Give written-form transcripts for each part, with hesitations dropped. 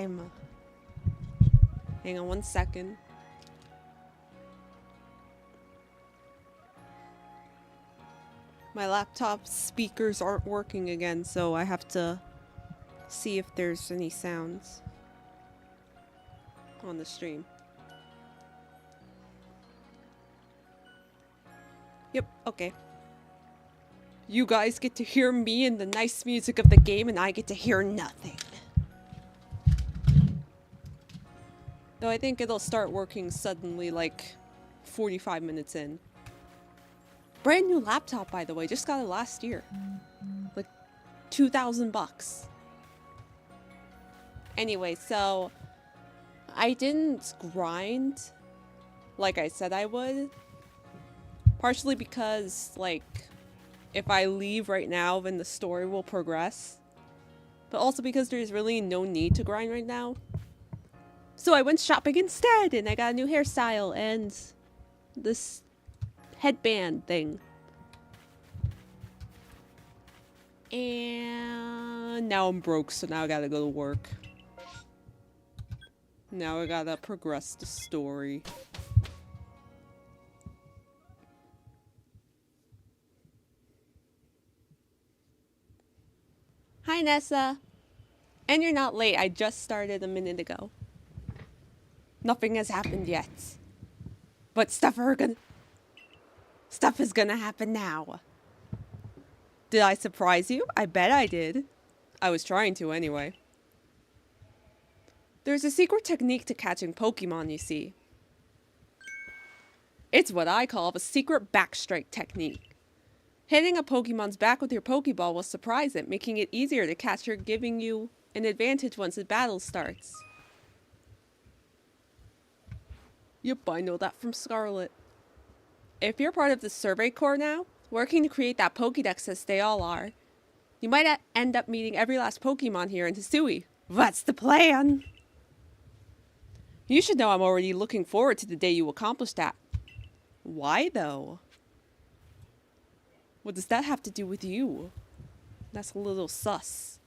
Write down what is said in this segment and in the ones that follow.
time. Hang on 1 second. My laptop speakers aren't working again, so I have to see if there's any sounds on the stream. Yep, okay. You guys get to hear me and the nice music of the game, and I get to hear nothing. Though I think it'll start working suddenly, like 45 minutes in. Brand new laptop, by the way. Just got it last year. Like 2,000 bucks. Anyway, so I didn't grind like I said I would. Partially because, like, if I leave right now, then the story will progress. But also because there's really no need to grind right now. So I went shopping instead, and I got a new hairstyle and this headband thing. And now I'm broke, so now I gotta go to work. Now I gotta progress the story. Hi, Nessa. And you're not late. I just started a minute ago. Nothing has happened yet. But stuff is gonna happen now. Did I surprise you? I bet I did. I was trying to anyway. There's a secret technique to catching Pokemon, you see. It's what I call the secret backstrike technique. Hitting a Pokemon's back with your Pokeball will surprise it, making it easier to catch her, giving you an advantage once the battle starts. Yep, I know that from Scarlet. If you're part of the Survey Corps now, working to create that Pokédex as they all are, you might end up meeting every last Pokemon here in Hisui. That's the plan! You should know I'm already looking forward to the day you accomplish that. Why, though? What does that have to do with you? That's a little sus.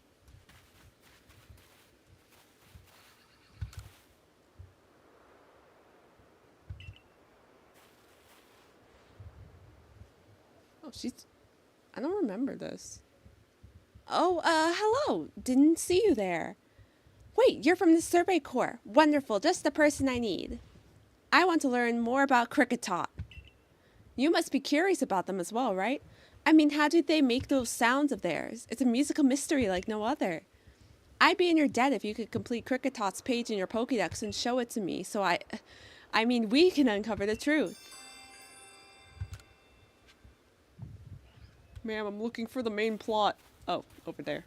Oh, I don't remember this. Oh, hello. Didn't see you there. Wait, you're from the Survey Corps. Wonderful, just the person I need. I want to learn more about Cricketot. You must be curious about them as well, right? I mean, how did they make those sounds of theirs? It's a musical mystery like no other. I'd be in your debt if you could complete Cricketot's page in your Pokédex and show it to me, so I mean, we can uncover the truth. Ma'am, I'm looking for the main plot. Oh, over there.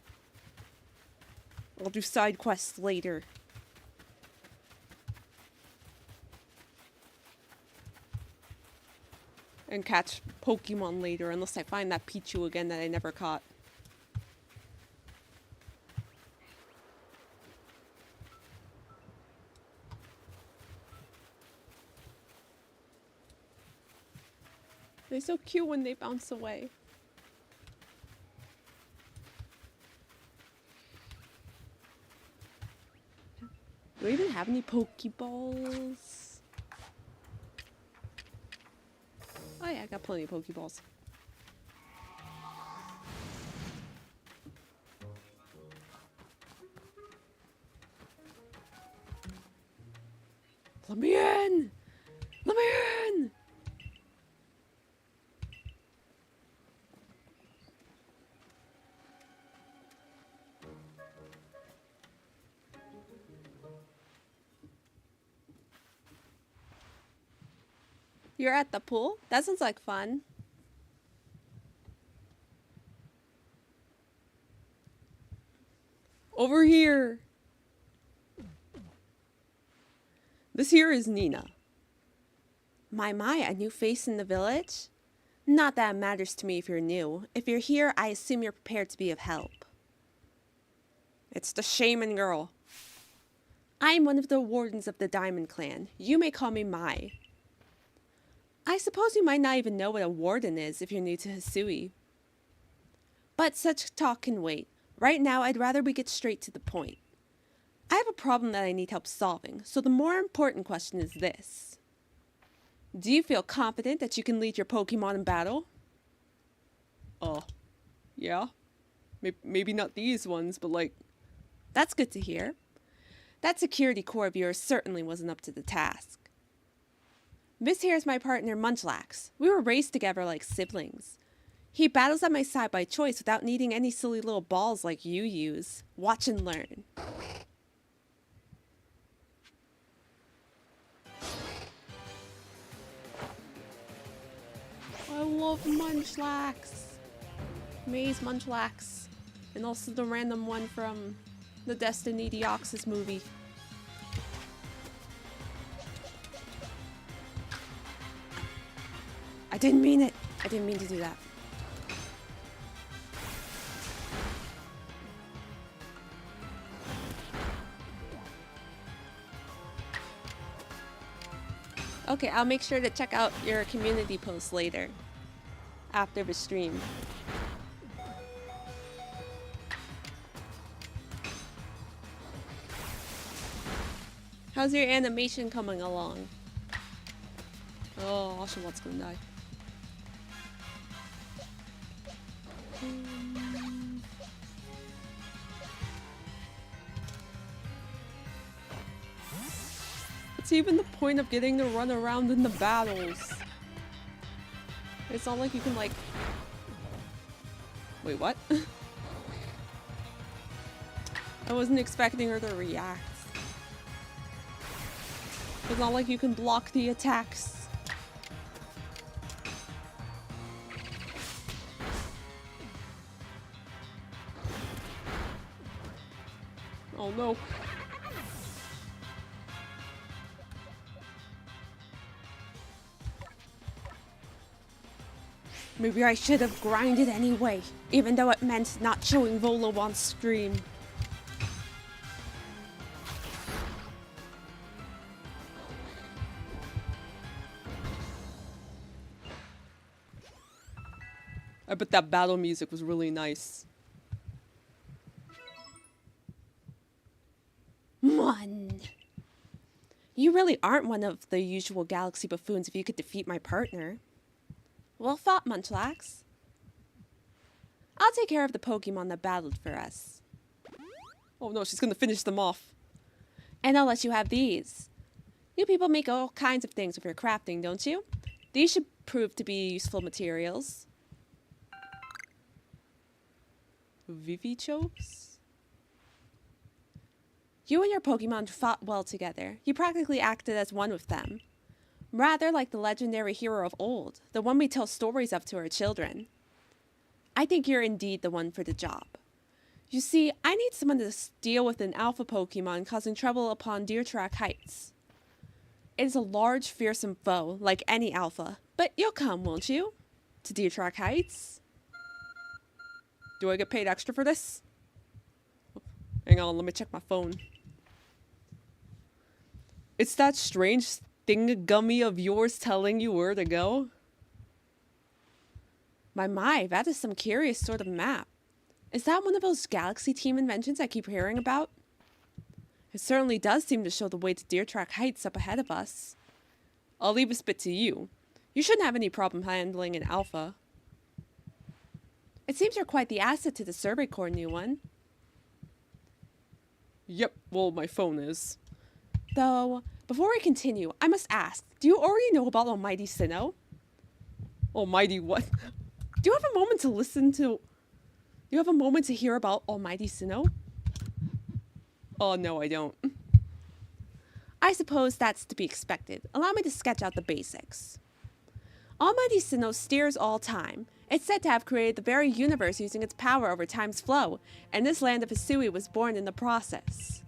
I'll do side quests later. And catch Pokemon later, unless I find that Pichu again that I never caught. They're so cute when they bounce away. Do I even have any Pokeballs? Oh yeah, I got plenty of Pokeballs. Let me in! Let me in! You're at the pool? That sounds like fun. Over here. This here is Nina. My, a new face in the village? Not that it matters to me if you're new. If you're here, I assume you're prepared to be of help. It's the shaman girl. I'm one of the wardens of the Diamond Clan. You may call me Mai. I suppose you might not even know what a warden is if you're new to Hisui. But such talk can wait. Right now, I'd rather we get straight to the point. I have a problem that I need help solving, so the more important question is this. Do you feel confident that you can lead your Pokemon in battle? Yeah. Maybe not these ones, but like... That's good to hear. That security core of yours certainly wasn't up to the task. This here is my partner, Munchlax. We were raised together like siblings. He battles at my side by choice without needing any silly little balls like you use. Watch and learn. I love Munchlax. Maze Munchlax. And also the random one from the Destiny Deoxys movie. I didn't mean it. I didn't mean to do that. Okay, I'll make sure to check out your community post later. After the stream. How's your animation coming along? Oh, Oshawot's gonna die. What's even the point of getting to run around in the battles? It's not like you can like... Wait, what? I wasn't expecting her to react. It's not like you can block the attacks. Oh no. Maybe I should have grinded anyway, even though it meant not showing Volo on stream. I bet that battle music was really nice. Mon! You really aren't one of the usual galaxy buffoons if you could defeat my partner. Well thought, Munchlax. I'll take care of the Pokemon that battled for us. Oh no, she's gonna finish them off. And I'll let you have these. You people make all kinds of things with your crafting, don't you? These should prove to be useful materials. Vivichokes? You and your Pokemon fought well together. You practically acted as one with them. Rather like the legendary hero of old, the one we tell stories of to our children. I think you're indeed the one for the job. You see, I need someone to deal with an alpha Pokemon causing trouble upon Deer Track Heights. It is a large, fearsome foe, like any alpha, but you'll come, won't you? To Deer Track Heights? Do I get paid extra for this? Hang on, let me check my phone. It's that strange thingagummy of yours telling you where to go? My, that is some curious sort of map. Is that one of those Galaxy Team inventions I keep hearing about? It certainly does seem to show the way to Deer Track Heights up ahead of us. I'll leave this bit to you. You shouldn't have any problem handling an alpha. It seems you're quite the asset to the Survey Corps, new one. Yep, well, my phone is. Though, before we continue, I must ask, do you already know about Almighty Sinnoh? Almighty what? Do you have a moment to listen to... Do you have a moment to hear about Almighty Sinnoh? Oh, no, I don't. I suppose that's to be expected. Allow me to sketch out the basics. Almighty Sinnoh steers all time. It's said to have created the very universe using its power over time's flow, and this land of Hisui was born in the process.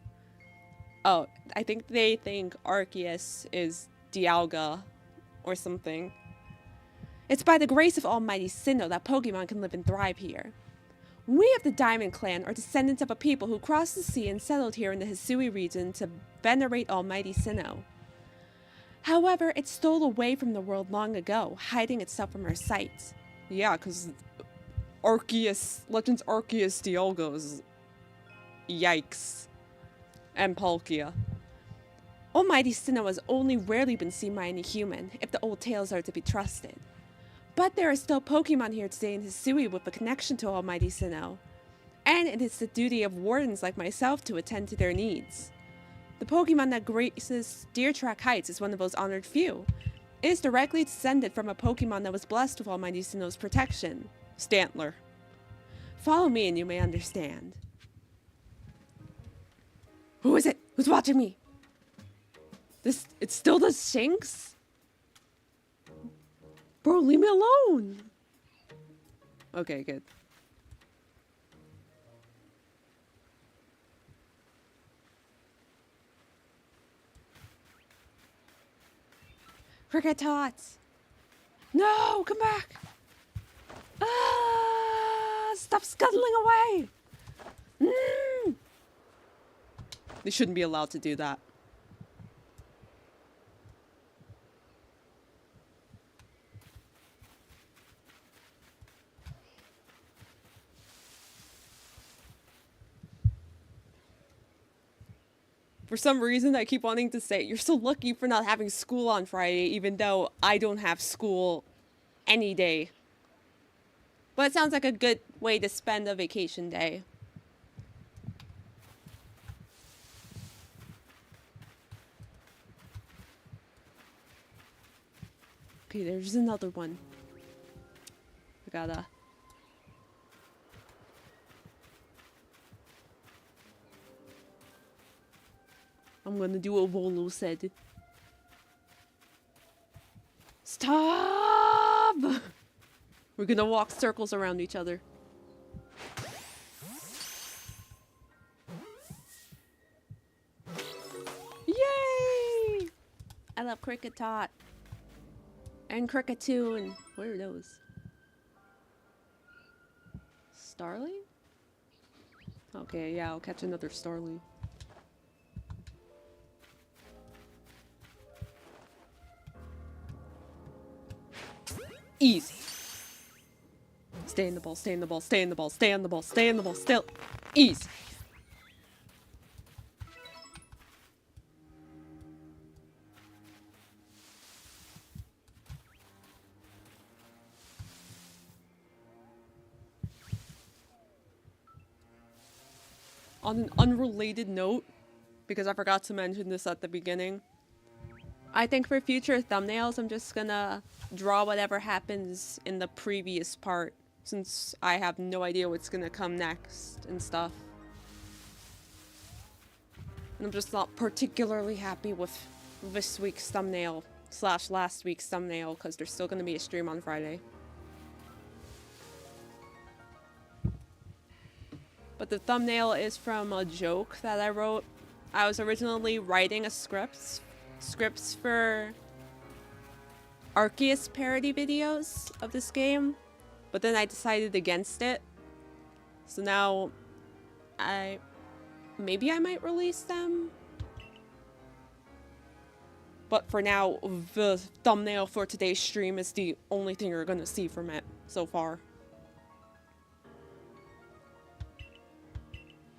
Oh, I think they think Arceus is Dialga or something. It's by the grace of Almighty Sinnoh that Pokemon can live and thrive here. We of the Diamond Clan are descendants of a people who crossed the sea and settled here in the Hisui region to venerate Almighty Sinnoh. However, it stole away from the world long ago, hiding itself from our sight. Yeah, because Arceus, Legends Arceus Dialga is... Yikes. And Palkia. Almighty Sinnoh has only rarely been seen by any human, if the old tales are to be trusted. But there are still Pokemon here today in Hisui with a connection to Almighty Sinnoh, and it is the duty of wardens like myself to attend to their needs. The Pokemon that graces Deer Track Heights is one of those honored few. It is directly descended from a Pokemon that was blessed with Almighty Sinnoh's protection, Stantler. Follow me and you may understand. Who is it? Who's watching me? It's still the Shinx? Bro, leave me alone. Okay, good. Cricket Tots. No, come back. Ah, stop scuttling away. They shouldn't be allowed to do that. For some reason, I keep wanting to say, you're so lucky for not having school on Friday, even though I don't have school any day. But it sounds like a good way to spend a vacation day. Okay, there's another one. I gotta... I'm gonna do what Volo said. Stop! We're gonna walk circles around each other. Yay! I love Cricket Tot. And Cricketoon. What are those? Starly? Okay, yeah, I'll catch another Starly. Easy. Stay in the ball, stay in the ball, stay in the ball, stay on the ball, stay in the ball, still. Easy. On an unrelated note, because I forgot to mention this at the beginning, I think for future thumbnails, I'm just gonna draw whatever happens in the previous part, since I have no idea what's gonna come next and stuff. And I'm just not particularly happy with this week's thumbnail / last week's thumbnail, because there's still gonna be a stream on Friday. But the thumbnail is from a joke that I wrote. I was originally writing a scripts for Arceus parody videos of this game, but then I decided against it. So now maybe I might release them. But for now, the thumbnail for today's stream is the only thing you're gonna see from it so far.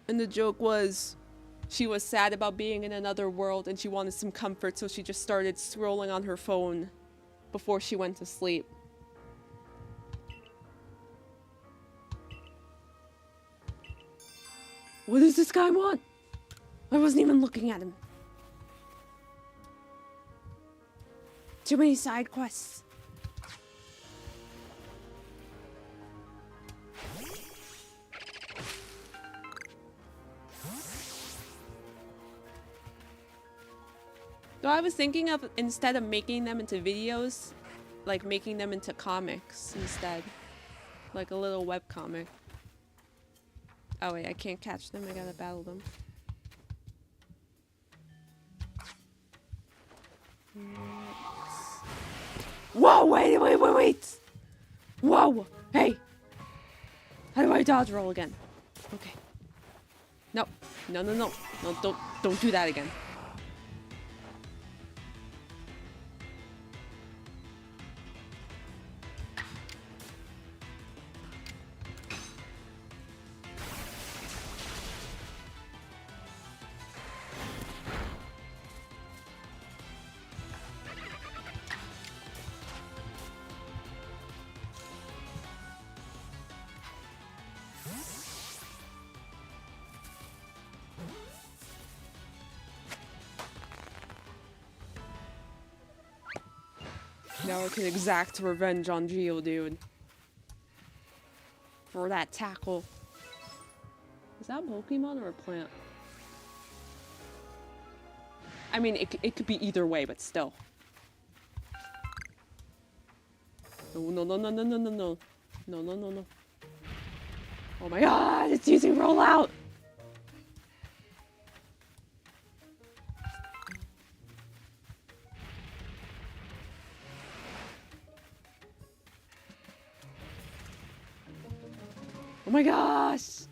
And the joke was, she was sad about being in another world and she wanted some comfort, so she just started scrolling on her phone before she went to sleep. What does this guy want? I wasn't even looking at him. Too many side quests. So I was thinking of, instead of making them into videos, like making them into comics instead. Like a little webcomic. Oh wait, I can't catch them, I gotta battle them. Whoa, wait! Whoa! Hey! How do I dodge roll again? Okay. No, don't do that again. Now I can exact revenge on Geodude. For that tackle. Is that a Pokemon or a plant? I mean, it could be either way, but still. No, no, no, no, no, no, no, no. No, no, no, no. Oh my god, it's using rollout! Oh my gosh!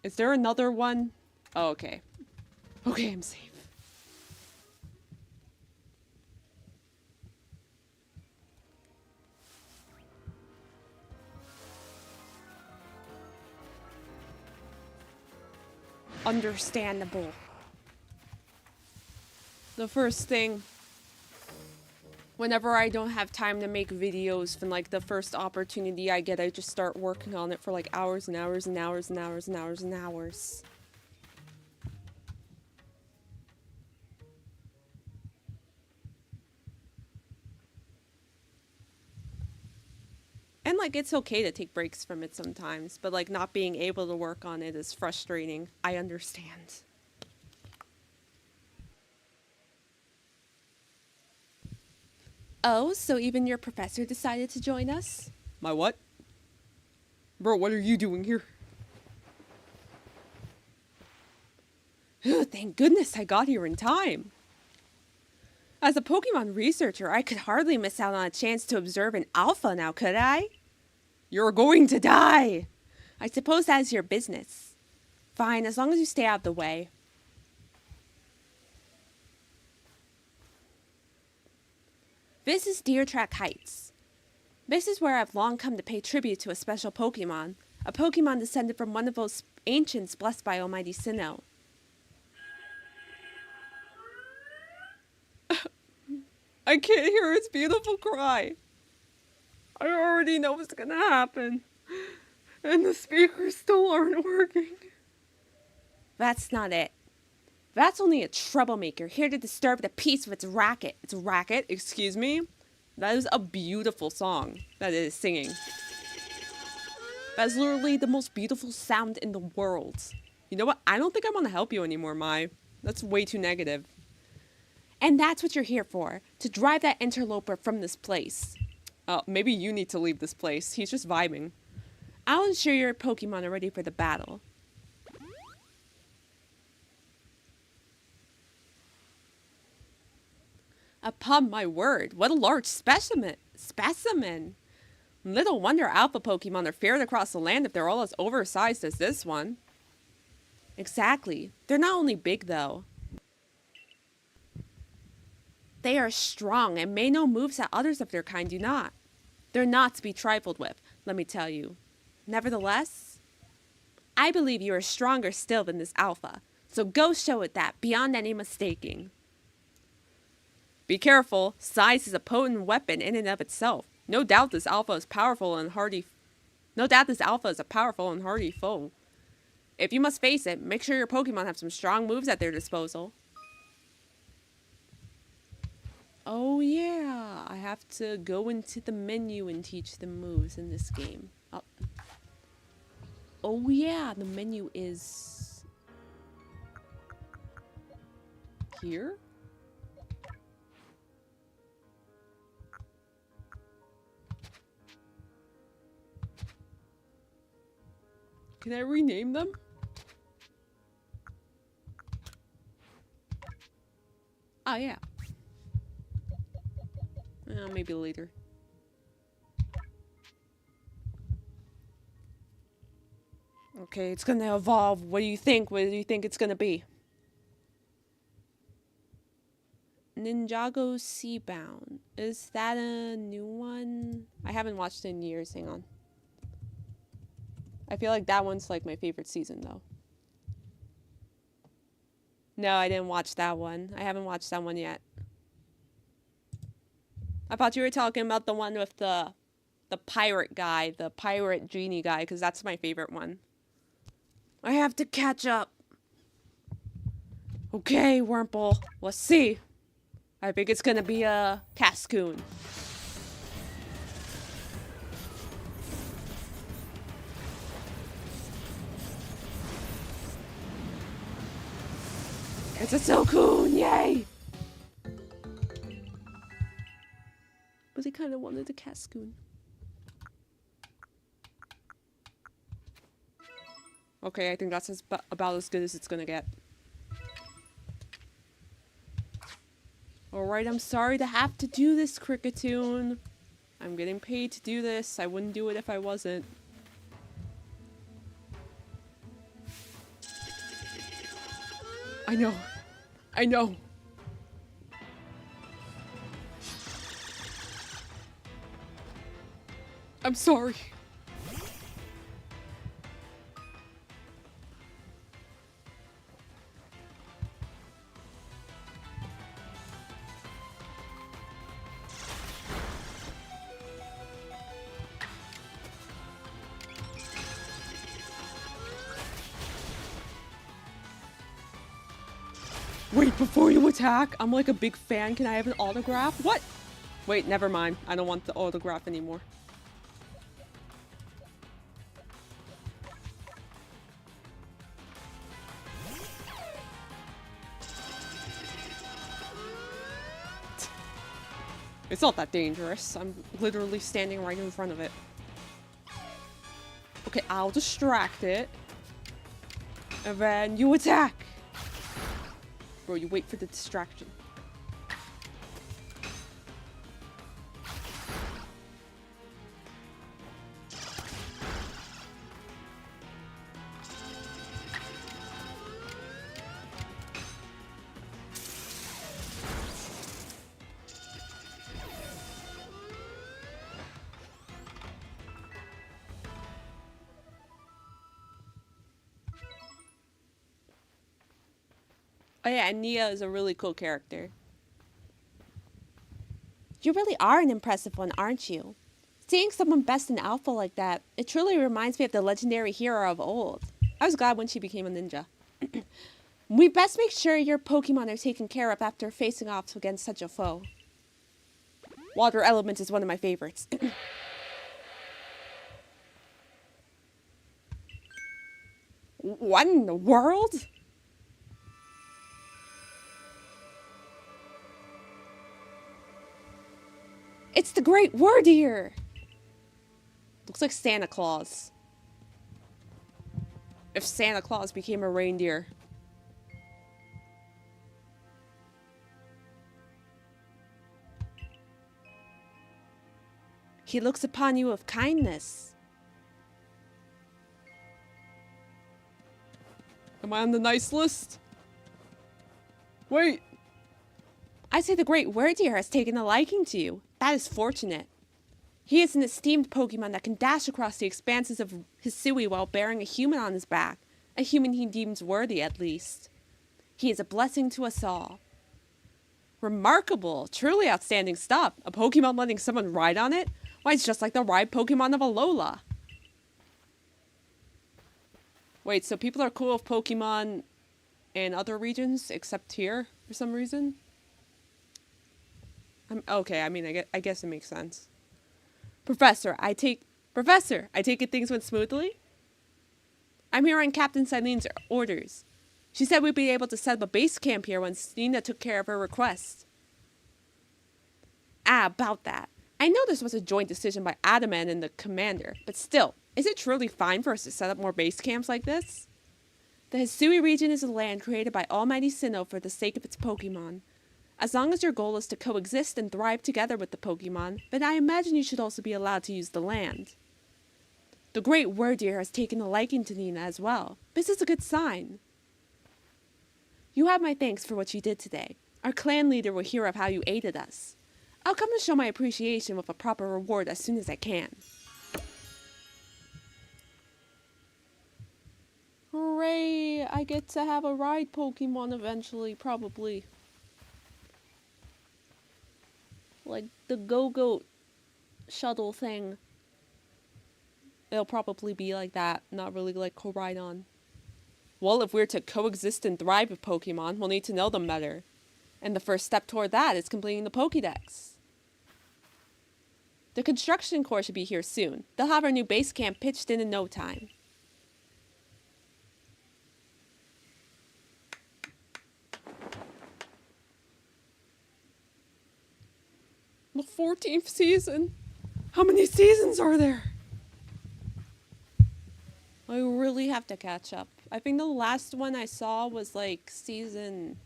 Is there another one? Oh, okay. Okay, I'm safe. Understandable. The first thing, whenever I don't have time to make videos, from like the first opportunity I get, I just start working on it for like hours and hours and hours and hours and hours and hours. And like, it's okay to take breaks from it sometimes, but like not being able to work on it is frustrating. I understand. Oh, so even your professor decided to join us? My what? Bro, what are you doing here? Thank goodness I got here in time. As a Pokemon researcher, I could hardly miss out on a chance to observe an alpha now, could I? You're going to die! I suppose that is your business. Fine, as long as you stay out of the way. This is Deer Track Heights. This is where I've long come to pay tribute to a special Pokemon. A Pokemon descended from one of those ancients blessed by Almighty Sinnoh. I can't hear its beautiful cry. I already know what's gonna happen. And the speakers still aren't working. That's not it. That's only a troublemaker here to disturb the peace of its racket. Its racket? Excuse me? That is a beautiful song that it is singing. That's literally the most beautiful sound in the world. You know what? I don't think I want to help you anymore, Mai. That's way too negative. And that's what you're here for, to drive that interloper from this place. Maybe you need to leave this place. He's just vibing. I'll ensure your Pokemon are ready for the battle. Upon my word, what a large specimen! Little wonder alpha Pokemon are feared across the land if they're all as oversized as this one. Exactly. They're not only big, though. They are strong and may know moves that others of their kind do not. They're not to be trifled with, let me tell you. Nevertheless, I believe you are stronger still than this alpha, so go show it that beyond any mistaking. Be careful, size is a potent weapon in and of itself. No doubt this alpha is a powerful and hardy foe. If you must face it, make sure your Pokemon have some strong moves at their disposal. Oh yeah, I have to go into the menu and teach them moves in this game. Oh yeah, the menu is here? Can I rename them? Oh yeah. Maybe later. Okay, it's gonna evolve. What do you think? What do you think it's gonna be? Ninjago Seabound. Is that a new one? I haven't watched it in years. Hang on. I feel like that one's like my favorite season though. No, I didn't watch that one. I haven't watched that one yet. I thought you were talking about the one with the pirate guy, the pirate genie guy, because that's my favorite one. I have to catch up. Okay, Wurmple. Let's see. I think it's gonna be a Cascoon. It's a Silcoon! Yay! But I kind of wanted a Cascoon. Okay, I think that's about as good as it's gonna get. Alright, I'm sorry to have to do this, Cricketoon. I'm getting paid to do this. I wouldn't do it if I wasn't. I know. I know. I'm sorry. Wait, before you attack, I'm like a big fan. Can I have an autograph? What? Wait, never mind. I don't want the autograph anymore. It's not that dangerous. I'm literally standing right in front of it. Okay, I'll distract it. And then you attack! Bro, you wait for the distraction. Oh yeah, and Nia is a really cool character. You really are an impressive one, aren't you? Seeing someone best in alpha like that, it truly reminds me of the legendary hero of old. I was glad when she became a ninja. We best make sure your Pokemon are taken care of after facing off against such a foe. Water element is one of my favorites. What in the world? It's the Great Wardeer! Looks like Santa Claus. If Santa Claus became a reindeer. He looks upon you with kindness. Am I on the nice list? Wait. I say the Great Wardeer has taken a liking to you. That is fortunate. He is an esteemed Pokemon that can dash across the expanses of Hisui while bearing a human on his back. A human he deems worthy, at least. He is a blessing to us all. Remarkable. Truly outstanding stuff. A Pokemon letting someone ride on it? Why, it's just like the ride Pokemon of Alola. Wait, so people are cool with Pokemon in other regions except here for some reason? Okay, I mean, I guess it makes sense. Professor, I take it things went smoothly? I'm here on Captain Silene's orders. She said we'd be able to set up a base camp here once Nina took care of her request. Ah, about that. I know this was a joint decision by Adamant and the commander, but still, is it truly fine for us to set up more base camps like this? The Hisui region is a land created by Almighty Sinnoh for the sake of its Pokemon. As long as your goal is to coexist and thrive together with the Pokemon, then I imagine you should also be allowed to use the land. The Great Wardeer has taken a liking to Nina as well. This is a good sign. You have my thanks for what you did today. Our clan leader will hear of how you aided us. I'll come to show my appreciation with a proper reward as soon as I can. Hooray! I get to have a ride Pokemon eventually, probably. Like the Go-Goat shuttle thing. It'll probably be like that, not really like Koraidon. Well, if we're to coexist and thrive with Pokemon, we'll need to know them better. And the first step toward that is completing the Pokédex. The construction corps should be here soon. They'll have our new base camp pitched in no time. The 14th season? How many seasons are there? I really have to catch up. I think the last one I saw was like season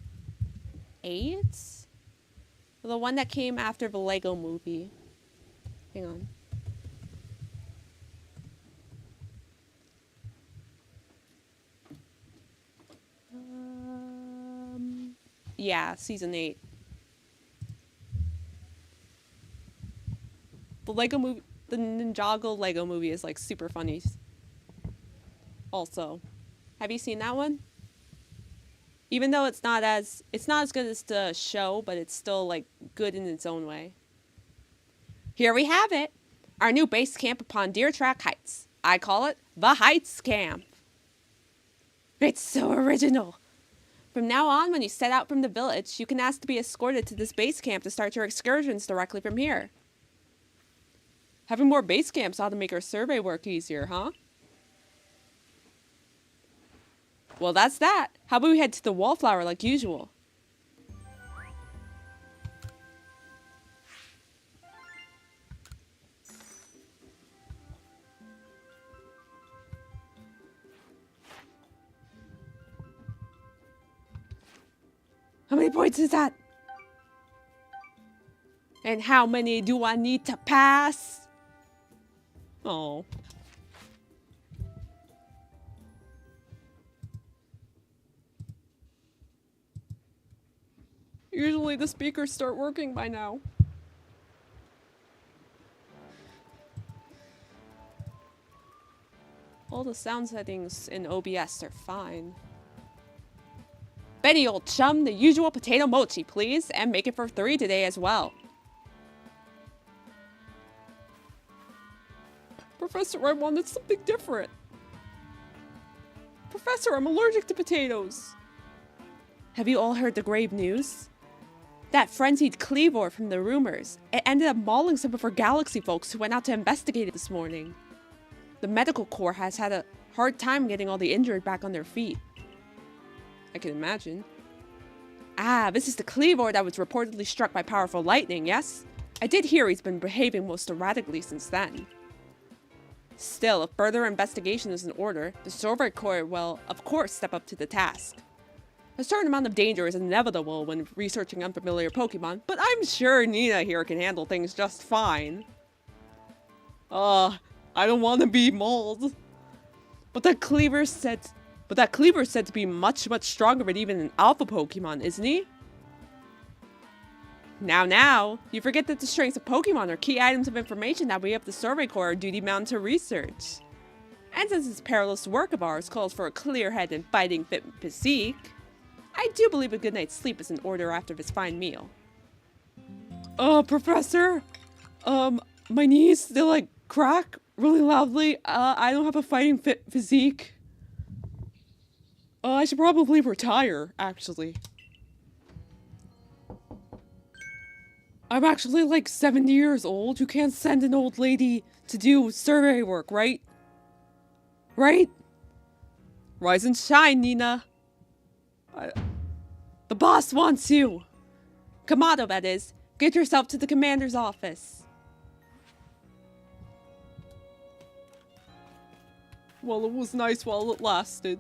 8? The one that came after the Lego movie. Hang on. Yeah, season 8. The Lego movie, the Ninjago Lego movie is like super funny. Also, have you seen that one? Even though it's not as good as the show, but it's still like good in its own way. Here we have it, our new base camp upon Deer Track Heights. I call it the Heights Camp. It's so original. From now on, when you set out from the village, you can ask to be escorted to this base camp to start your excursions directly from here. Having more base camps ought to make our survey work easier, huh? Well, that's that. How about we head to the Wallflower like usual? How many points is that? And how many do I need to pass? Oh. Usually the speakers start working by now. All the sound settings in OBS are fine. Benny, old chum, the usual potato mochi, please, and make it for 3 today as well. Professor, I wanted something different. Professor, I'm allergic to potatoes. Have you all heard the grave news? That frenzied Cleavor from the rumors. It ended up mauling some of our galaxy folks who went out to investigate it this morning. The medical corps has had a hard time getting all the injured back on their feet. I can imagine. Ah, this is the Cleavor that was reportedly struck by powerful lightning, yes? I did hear he's been behaving most erratically since then. Still, if further investigation is in order, the Survey Corps will, of course, step up to the task. A certain amount of danger is inevitable when researching unfamiliar Pokemon, but I'm sure Nina here can handle things just fine. I don't want to be mauled. But that Cleaver's said to be much stronger than even an alpha Pokemon, isn't he? Now, you forget that the strengths of Pokemon are key items of information that we have the Survey Corps are duty-bound to research. And since this perilous work of ours calls for a clear head and fighting fit physique, I do believe a good night's sleep is in order after this fine meal. Professor? My knees, they like crack really loudly. I don't have a fighting fit physique. I should probably retire, actually. I'm actually like 70 years old. You can't send an old lady to do survey work, right? Right? Rise and shine, Nina. The boss wants you. Kamado, that is. Get yourself to the commander's office. Well, it was nice while it lasted.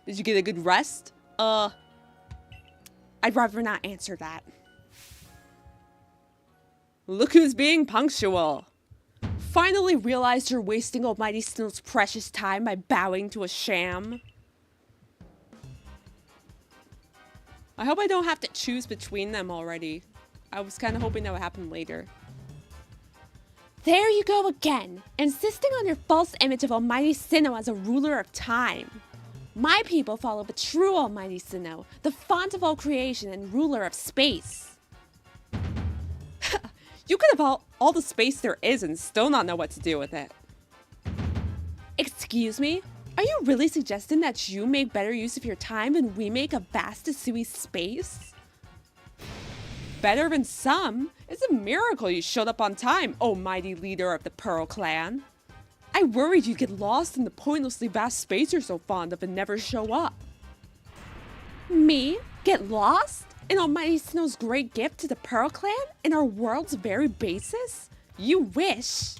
Did you get a good rest? I'd rather not answer that. Look who's being punctual. Finally realized you're wasting Almighty Snow's precious time by bowing to a sham. I hope I don't have to choose between them already. I was kind of hoping that would happen later. There you go again, insisting on your false image of Almighty Sinnoh as a ruler of time. My people follow the true Almighty Sinnoh, the font of all creation and ruler of space. You could have all the space there is and still not know what to do with it. Excuse me? Are you really suggesting that you make better use of your time than we make of vast Hisui space? Better than some? It's a miracle you showed up on time, oh mighty leader of the Pearl Clan. I worried you'd get lost in the pointlessly vast space you're so fond of and never show up. Me? Get lost? In Almighty Sinnoh's great gift to the Pearl Clan? In our world's very basis? You wish.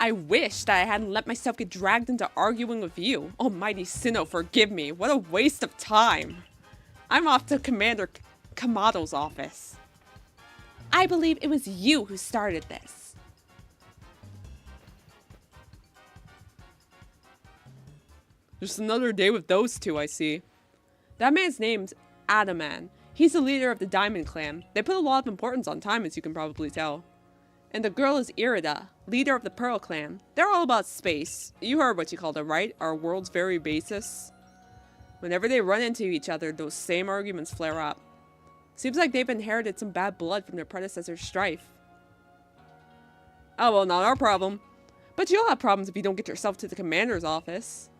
I wish that I hadn't let myself get dragged into arguing with you. Almighty Sinnoh, forgive me. What a waste of time. I'm off to Commander Kamado's office. I believe it was you who started this. Just another day with those two, I see. That man's name's Adaman. He's the leader of the Diamond Clan. They put a lot of importance on time, as you can probably tell. And the girl is Irida, leader of the Pearl Clan. They're all about space. You heard what you called it, right? Our world's very basis. Whenever they run into each other, those same arguments flare up. Seems like they've inherited some bad blood from their predecessor's strife. Oh well, not our problem. But you'll have problems if you don't get yourself to the commander's office.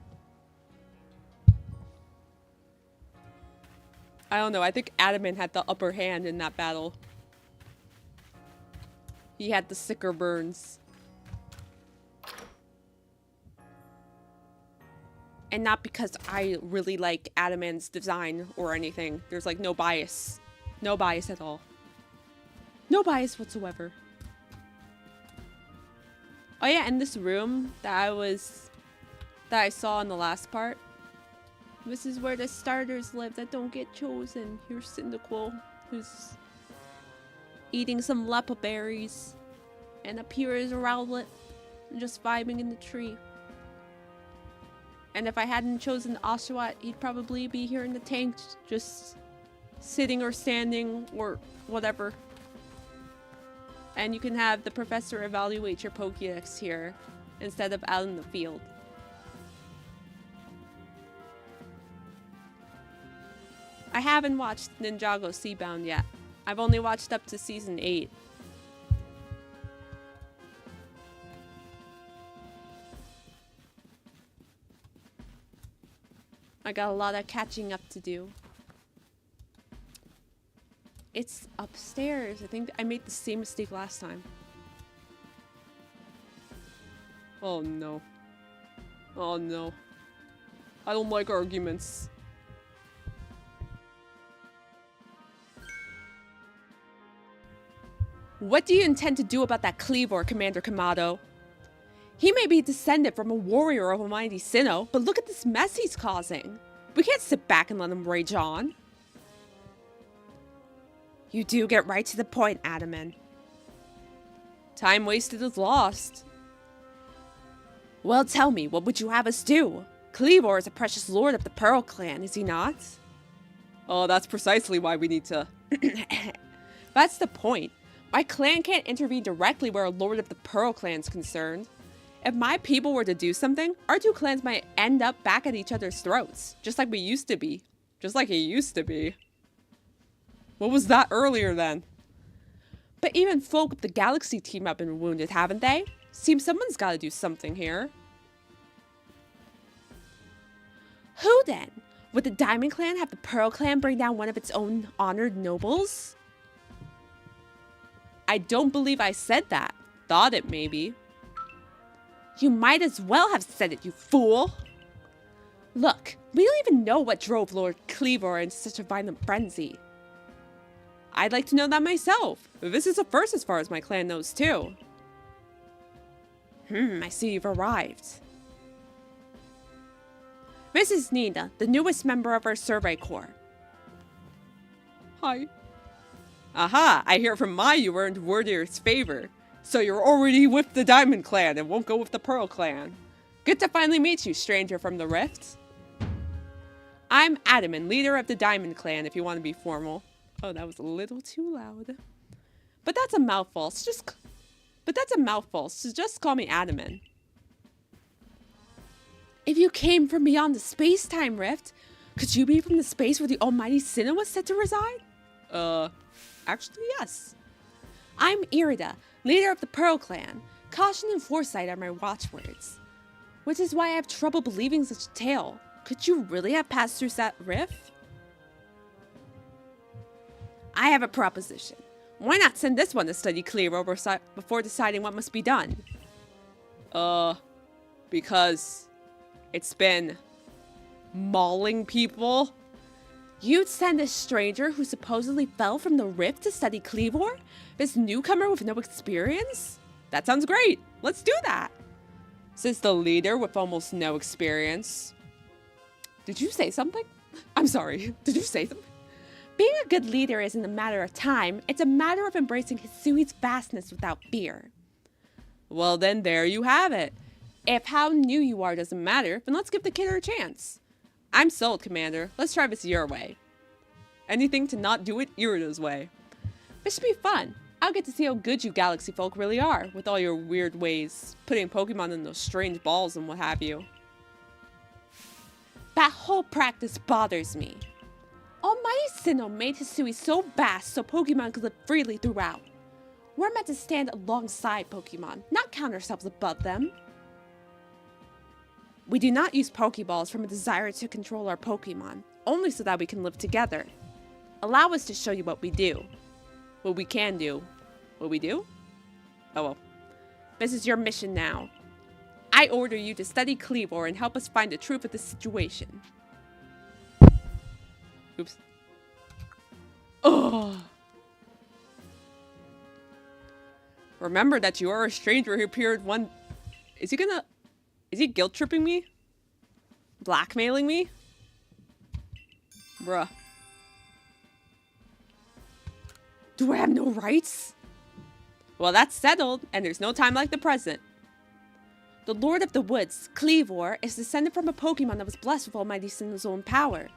I don't know, I think Adaman had the upper hand in that battle. He had the sicker burns. And not because I really like Adaman's design or anything. There's like no bias. No bias at all. No bias whatsoever. Oh yeah, and this room that I saw in the last part. This is where the starters live that don't get chosen. Here's Cyndaquil, who's eating some lepa berries. And up here is Rowlet, just vibing in the tree. And if I hadn't chosen Oshawott, he'd probably be here in the tank, just sitting or standing or whatever. And you can have the professor evaluate your Pokédex here instead of out in the field. I haven't watched Ninjago Seabound yet. I've only watched up to season 8. I got a lot of catching up to do. It's upstairs. I think I made the same mistake last time. Oh no. Oh no. I don't like arguments. What do you intend to do about that Cleavor, Commander Kamado? He may be descended from a warrior of Almighty Sinnoh, but look at this mess he's causing. We can't sit back and let him rage on. You do get right to the point, Adaman. Time wasted is lost. Well, tell me, what would you have us do? Cleavor is a precious lord of the Pearl Clan, is he not? Oh, that's precisely why we need to... That's the point. My clan can't intervene directly where a lord of the Pearl Clan's concerned. If my people were to do something, our two clans might end up back at each other's throats, just like we used to be. Just like it used to be. What was that earlier then? But even folk of the Galaxy team have been wounded, haven't they? Seems someone's gotta do something here. Who then? Would the Diamond Clan have the Pearl Clan bring down one of its own honored nobles? I don't believe I said that. Thought it, maybe. You might as well have said it, you fool! Look, we don't even know what drove Lord Cleavor into such a violent frenzy. I'd like to know that myself. This is a first as far as my clan knows, too. I see you've arrived. This is Nina, the newest member of our survey corps. Hi. Aha, I hear from Mai you earned Wordier's favor. So you're already with the Diamond Clan and won't go with the Pearl Clan. Good to finally meet you, stranger from the Rift. I'm Adaman, leader of the Diamond Clan, if you want to be formal. Oh, that was a little too loud. But that's a mouthful, so just call me Adaman. If you came from beyond the space-time rift, could you be from the space where the almighty Sinnoh was said to reside? Actually, yes. I'm Irida, leader of the Pearl Clan. Caution and foresight are my watchwords. Which is why I have trouble believing such a tale. Could you really have passed through that rift? I have a proposition. Why not send this one to study Clearo before deciding what must be done? Because it's been mauling people. You'd send a stranger who supposedly fell from the rift to study Cleavor? This newcomer with no experience? That sounds great. Let's do that. Says the leader with almost no experience. Did you say something? I'm sorry. Did you say something? Being a good leader isn't a matter of time. It's a matter of embracing Hisui's vastness without fear. Well, then there you have it. If how new you are doesn't matter, then let's give the kidder a chance. I'm sold, Commander. Let's try this your way. Anything to not do it Irida's way. This should be fun. I'll get to see how good you galaxy folk really are, with all your weird ways, putting Pokemon in those strange balls and what have you. That whole practice bothers me. Almighty Sinnoh made Hisui so vast so Pokemon could live freely throughout. We're meant to stand alongside Pokemon, not count ourselves above them. We do not use Pokeballs from a desire to control our Pokemon, only so that we can live together. Allow us to show you what we do. What we can do. What we do? Oh well. This is your mission now. I order you to study Cleavor and help us find the truth of the situation. Oops. Oh. Remember that you are a stranger who appeared one... Is he guilt tripping me? Blackmailing me? Bruh. Do I have no rights? Well, that's settled, and there's no time like the present. The Lord of the Woods, Cleavor, is descended from a Pokemon that was blessed with Almighty Sinnoh's own power.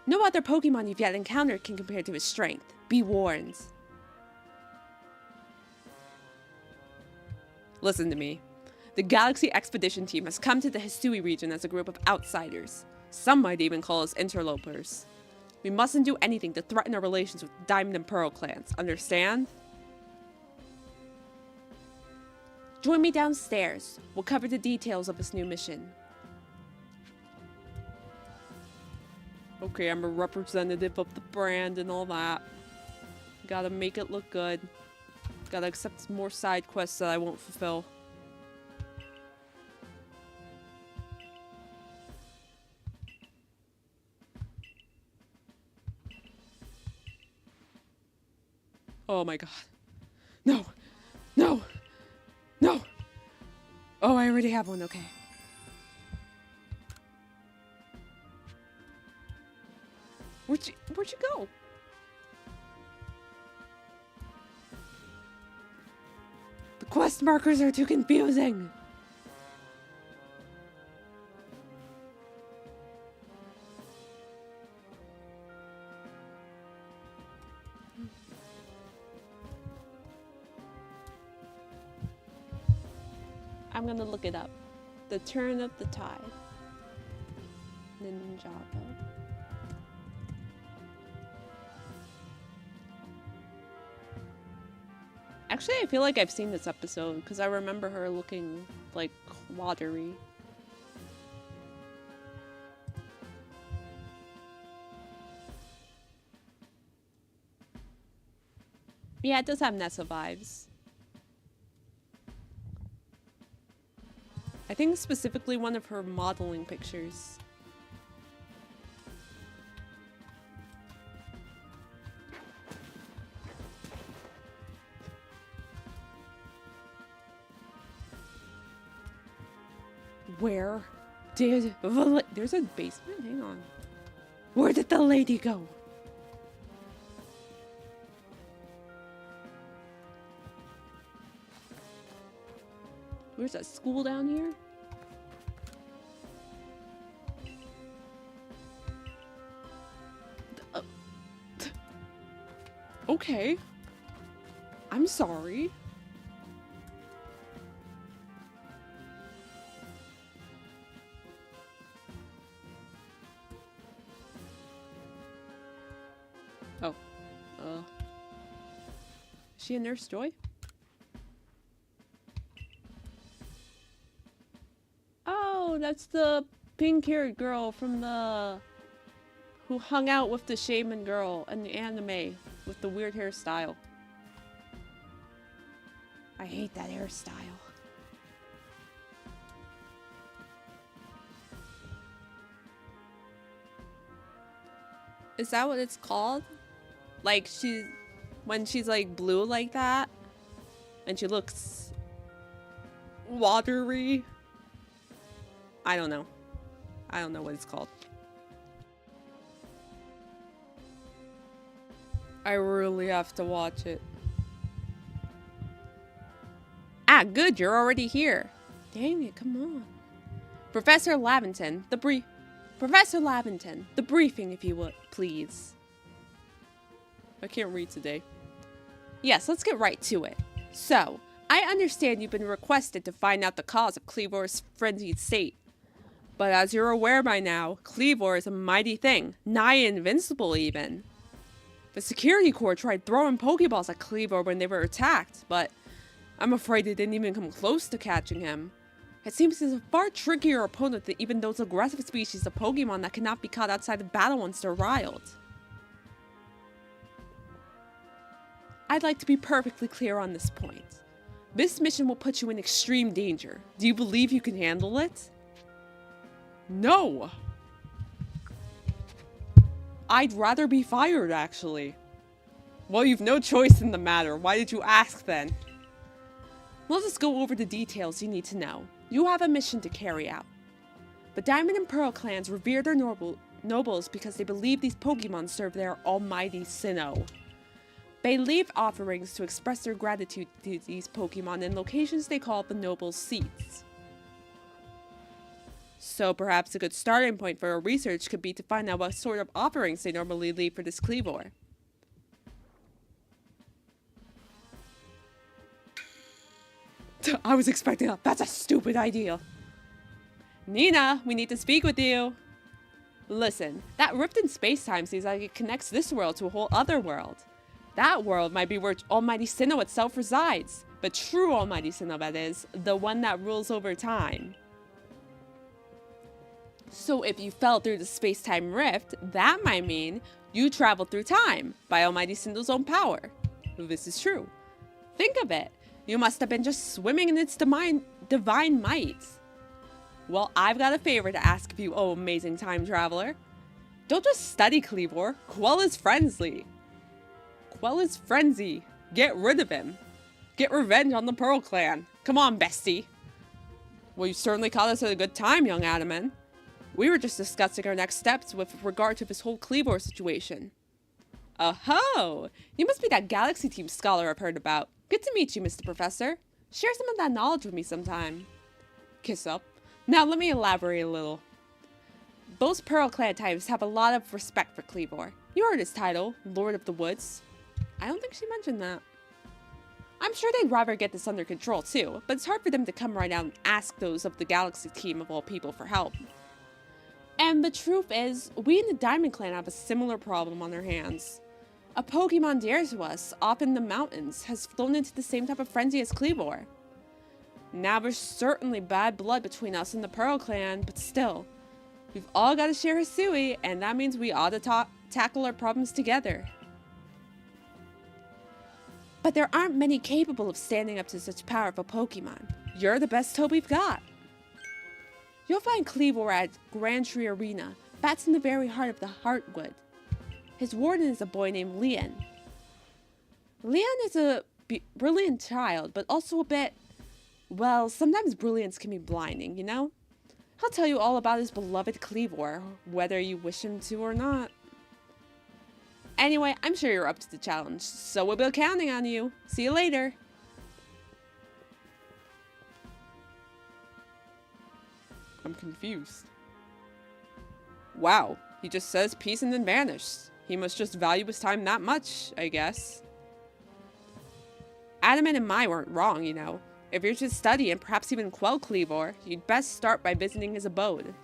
No other Pokemon you've yet encountered can compare to his strength. Be warned. Listen to me. The Galaxy Expedition Team has come to the Hisui region as a group of outsiders. Some might even call us interlopers. We mustn't do anything to threaten our relations with Diamond and Pearl clans, understand? Join me downstairs. We'll cover the details of this new mission. Okay, I'm a representative of the brand and all that. Gotta make it look good. Gotta accept more side quests that I won't fulfill. Oh my god. No! No! No! Oh, I already have one, okay. Where'd you go? The quest markers are too confusing. I'm gonna look it up. The Turn of the Tide. Ninjago. Actually, I feel like I've seen this episode because I remember her looking like watery. Yeah, it does have Nessa vibes. I think specifically one of her modeling pictures. Where did there's a basement? Hang on. Where did the lady go? Where's that school down here? Okay. I'm sorry. Oh. Is she a Nurse Joy? Oh, that's the pink-haired girl from who hung out with the shaman girl in the anime with the weird hairstyle. I hate that hairstyle. Is that what it's called? Like when she's like blue like that and she looks watery. I don't know. I don't know what it's called. I really have to watch it. Ah, good, you're already here. Dang it, come on. Professor Lavington, Professor Lavington, the briefing, if you would, please. I can't read today. Yes, let's get right to it. So, I understand you've been requested to find out the cause of Kleavor's frenzied state. But as you're aware by now, Kleavor is a mighty thing, nigh invincible even. The security corps tried throwing Pokeballs at Kleavor when they were attacked, but I'm afraid they didn't even come close to catching him. It seems he's a far trickier opponent than even those aggressive species of Pokemon that cannot be caught outside of battle once they're riled. I'd like to be perfectly clear on this point. This mission will put you in extreme danger. Do you believe you can handle it? No! I'd rather be fired, actually. Well, you've no choice in the matter. Why did you ask then? Let us go over the details you need to know. You have a mission to carry out. The Diamond and Pearl clans revere their nobles because they believe these Pokemon serve their almighty Sinnoh. They leave offerings to express their gratitude to these Pokemon in locations they call the nobles' seats. So perhaps a good starting point for our research could be to find out what sort of offerings they normally leave for this Kleavor. I was expecting that. That's a stupid idea. Nina, we need to speak with you. Listen, that rift in space-time seems like it connects this world to a whole other world. That world might be where Almighty Sinnoh itself resides, but true Almighty Sinnoh, that is, the one that rules over time. So if you fell through the space-time rift, that might mean you traveled through time by Almighty Sinnoh's own power. This is true. Think of it. You must have been just swimming in its divine might. Well, I've got a favor to ask of you, oh amazing time traveler. Don't just study Kleavor, quell his frenzy. Quell his frenzy. Get rid of him. Get revenge on the Pearl Clan. Come on, bestie. Well, you certainly caught us at a good time, young Adaman. We were just discussing our next steps with regard to this whole Kleavor situation. Oh-ho! You must be that Galaxy Team scholar I've heard about. Good to meet you, Mr. Professor. Share some of that knowledge with me sometime. Kiss up. Now let me elaborate a little. Those Pearl Clan types have a lot of respect for Kleavor. You heard his title, Lord of the Woods. I don't think she mentioned that. I'm sure they'd rather get this under control too, but it's hard for them to come right out and ask those of the Galaxy Team of all people for help. And the truth is, we in the Diamond Clan have a similar problem on our hands. A Pokemon dear to us, off in the mountains, has flown into the same type of frenzy as Kleavor. Now there's certainly bad blood between us and the Pearl Clan, but still, we've all got to share Hisui, and that means we ought to tackle our problems together. But there aren't many capable of standing up to such powerful Pokemon. You're the best hope we've got. You'll find Kleavor at Grand Tree Arena, that's in the very heart of the Heartwood. His warden is a boy named Leon. Leon is a brilliant child, but also a bit, well, sometimes brilliance can be blinding, you know? He'll tell you all about his beloved Kleavor, whether you wish him to or not. Anyway, I'm sure you're up to the challenge, so we'll be counting on you. See you later. I'm confused. Wow, he just says peace and then vanished. He must just value his time that much, I guess. Adaman and Mai weren't wrong, you know. If you're to study and perhaps even quell Kleavor, you'd best start by visiting his abode.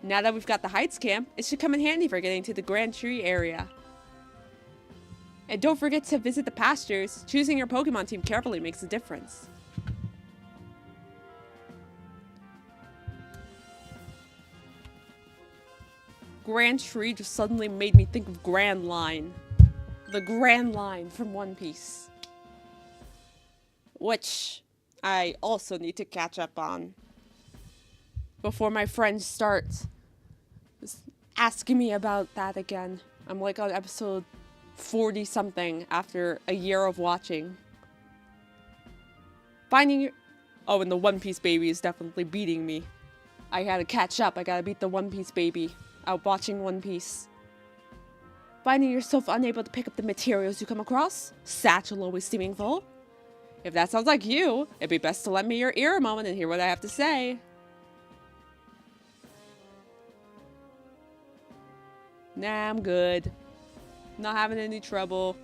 Now that we've got the Heights camp, it should come in handy for getting to the Grand Tree area. And don't forget to visit the pastures. Choosing your Pokemon team carefully makes a difference. Grand Tree just suddenly made me think of Grand Line. The Grand Line from One Piece. Which I also need to catch up on. Before my friends start asking me about that again. I'm like on episode 40 something after a year of watching. Finding your... Oh, and the One Piece baby is definitely beating me. I gotta catch up. I gotta beat the One Piece baby. Out watching One Piece. Finding yourself unable to pick up the materials you come across? Satchel always seeming full? If that sounds like you, it'd be best to lend me your ear a moment and hear what I have to say. Nah, I'm good. Not having any trouble.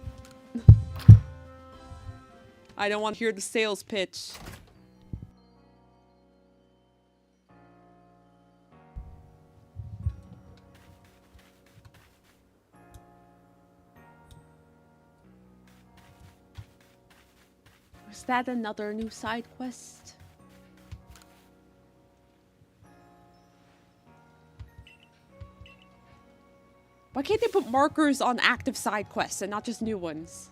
I don't want to hear the sales pitch. Was that another new side quest? Why can't they put markers on active side quests and not just new ones?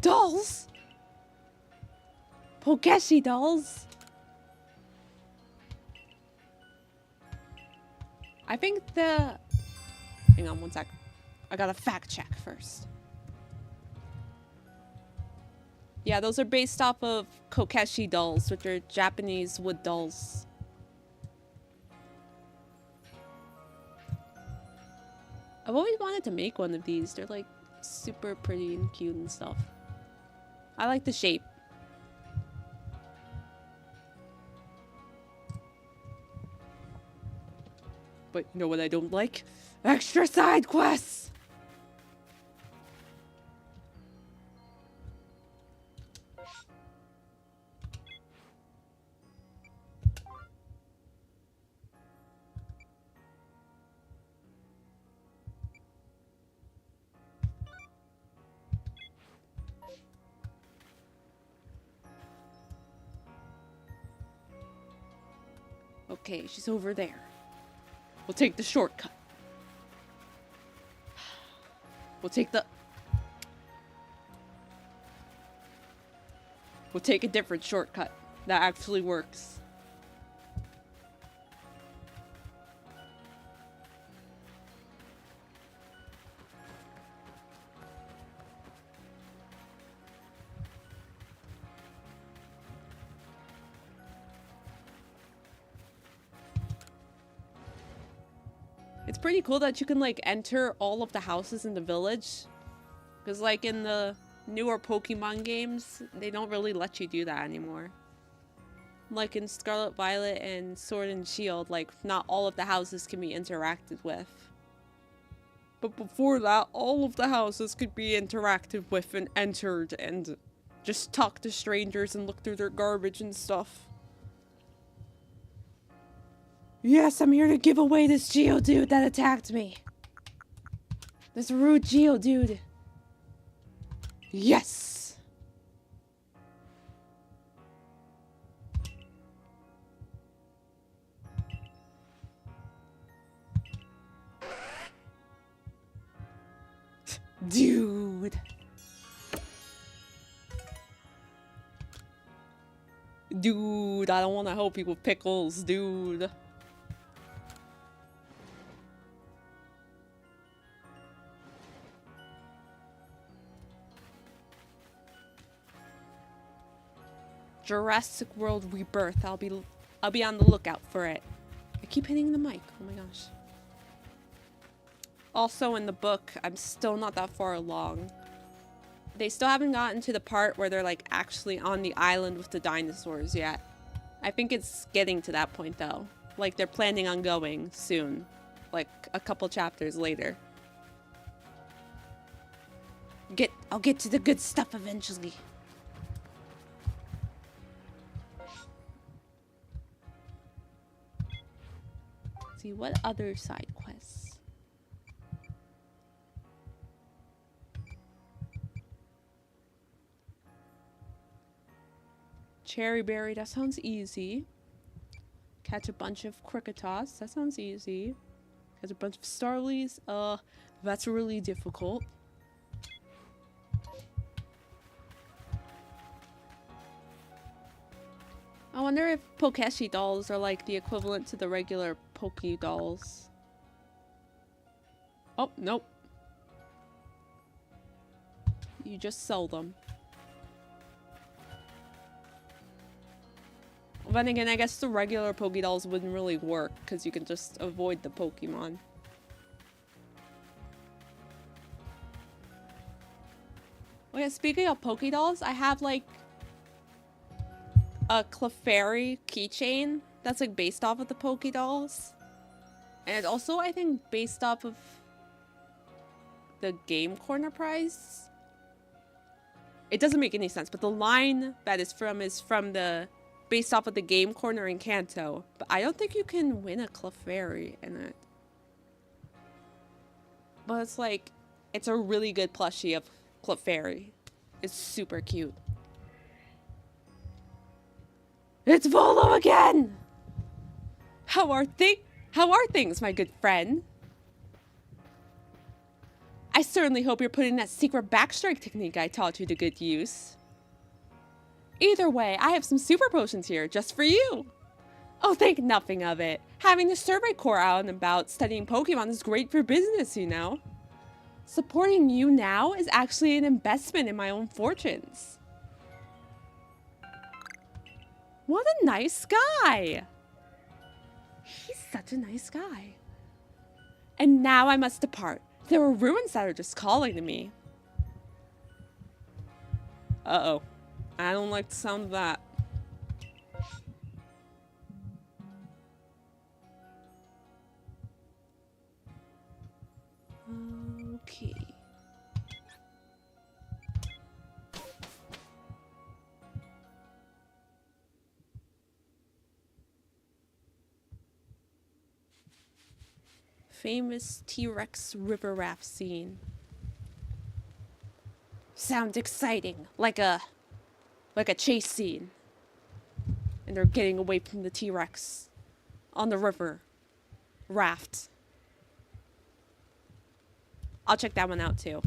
Dolls? Pokeshi dolls? I think the... Hang on one sec. I gotta fact check first. Yeah, those are based off of Kokeshi dolls, which are Japanese wood dolls. I've always wanted to make one of these. They're like super pretty and cute and stuff. I like the shape. But you know what I don't like? Extra side quests! Okay, she's over there. We'll take the shortcut. We'll take a different shortcut that actually works. It's pretty cool that you can, like, enter all of the houses in the village. Because, like, in the newer Pokemon games, they don't really let you do that anymore. Like in Scarlet Violet and Sword and Shield, like, not all of the houses can be interacted with. But before that, all of the houses could be interacted with and entered and just talk to strangers and look through their garbage and stuff. Yes, I'm here to give away this Geodude that attacked me. This rude Geodude. Yes! Dude. Dude, I don't want to help you with pickles, dude. Jurassic World Rebirth. I'll be on the lookout for it. I keep hitting the mic. Oh my gosh. Also in the book, I'm still not that far along. They still haven't gotten to the part where they're like actually on the island with the dinosaurs yet. I think it's getting to that point though. Like they're planning on going soon. Like a couple chapters later. I'll get to the good stuff eventually. see, what other side quests? Cherry berry, that sounds easy. Catch a bunch of cricketas, that sounds easy. Catch a bunch of starlies, that's really difficult. I wonder if Pokeshi dolls are like the equivalent to the regular Poke dolls. Oh, nope. You just sell them. Then again, I guess the regular Poke dolls wouldn't really work because you can just avoid the Pokemon. Oh yeah, speaking of Poke dolls, I have like a Clefairy keychain that's like based off of the Poke dolls. And it's also, I think, based off of the Game Corner prize. It doesn't make any sense, but the line that is from the based off of the Game Corner in Kanto. But I don't think you can win a Clefairy in it. But it's like, it's a really good plushie of Clefairy. It's super cute. It's Volo again! How are things, my good friend? I certainly hope you're putting that secret backstrike technique I taught you to good use. Either way, I have some super potions here, just for you. Oh, think nothing of it. Having the Survey Corps out and about studying Pokemon is great for business, you know. Supporting you now is actually an investment in my own fortunes. What a nice guy! He's such a nice guy. And now I must depart. There are ruins that are just calling to me. Uh-oh. I don't like the sound of that. Okay. Famous T-Rex river raft scene. Sounds exciting, like a chase scene. And they're getting away from the T-Rex on the river raft. I'll check that one out too.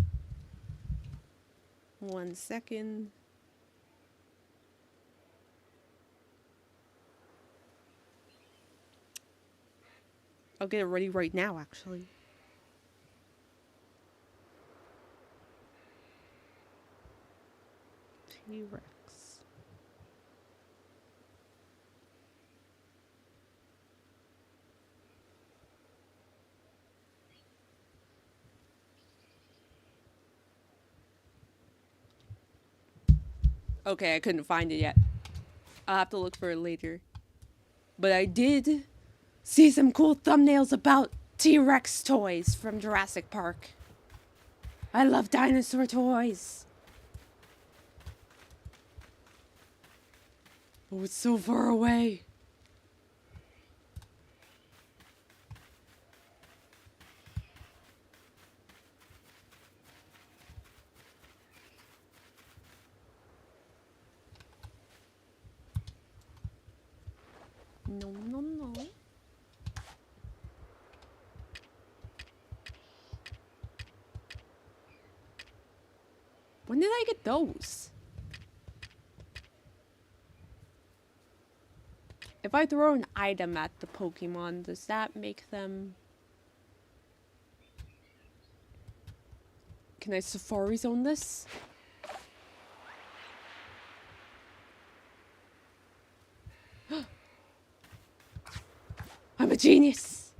1 second. I'll get it ready right now, actually. T-Rex. Okay, I couldn't find it yet. I'll have to look for it later. But I did see some cool thumbnails about T-Rex toys from Jurassic Park. I love dinosaur toys. Oh, it's so far away. No, no, no. When did I get those? If I throw an item at the Pokemon, does that make them... Can I Safari Zone this? I'm a genius!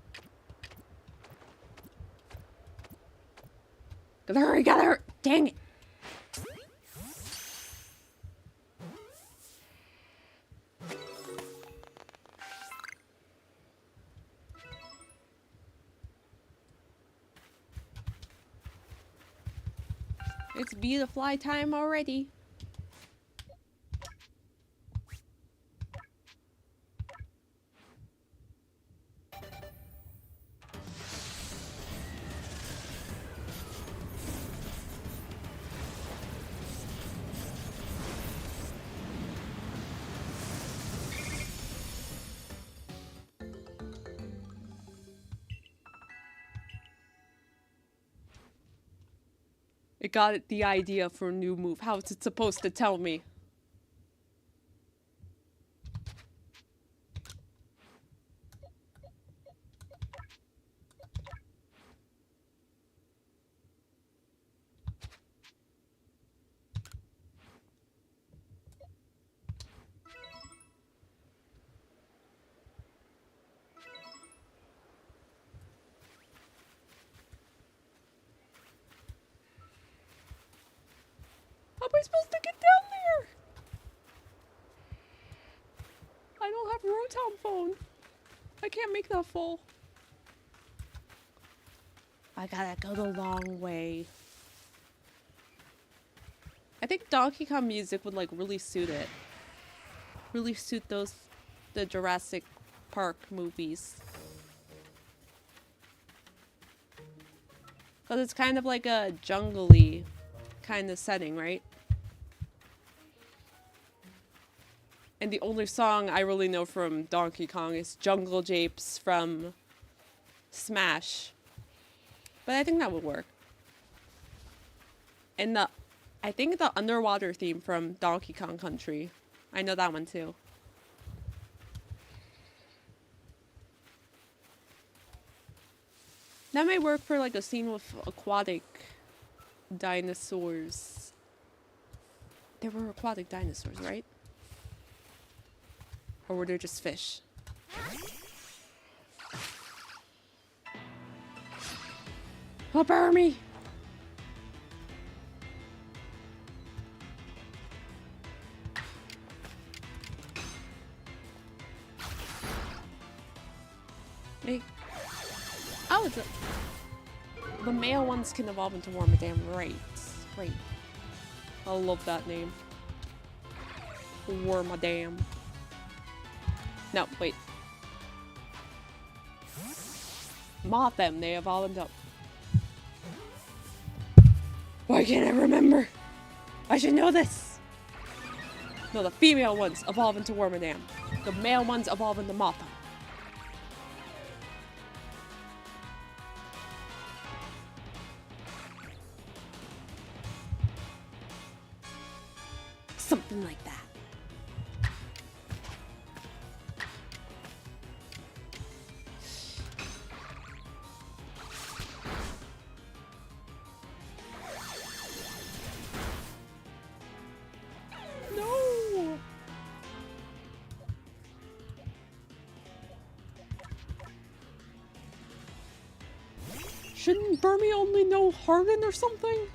Gotta hurry, gotta hurry! Dang it! It's Beautifly time already. It got the idea for a new move. How is it supposed to tell me? How am I supposed to get down there? I don't have a Rotom phone. I can't make that fall. I gotta go the long way. I think Donkey Kong music would like really suit it. Really suit the Jurassic Park movies. Cause it's kind of like a jungly kind of setting, right? And the only song I really know from Donkey Kong is Jungle Japes from Smash. But I think that would work. And I think the underwater theme from Donkey Kong Country. I know that one too. That might work for like a scene with aquatic dinosaurs. There were aquatic dinosaurs, right? Or were they just fish? Oh, burn me! Hey. Oh, the male ones can evolve into Wormadam, right? Right. I love that name. Wormadam. No, wait. Motham, they evolve into... Why can't I remember? I should know this! No, the female ones evolve into Wormadam. The male ones evolve into Motham. Something like that. No! Shouldn't Burmy only know Harden or something?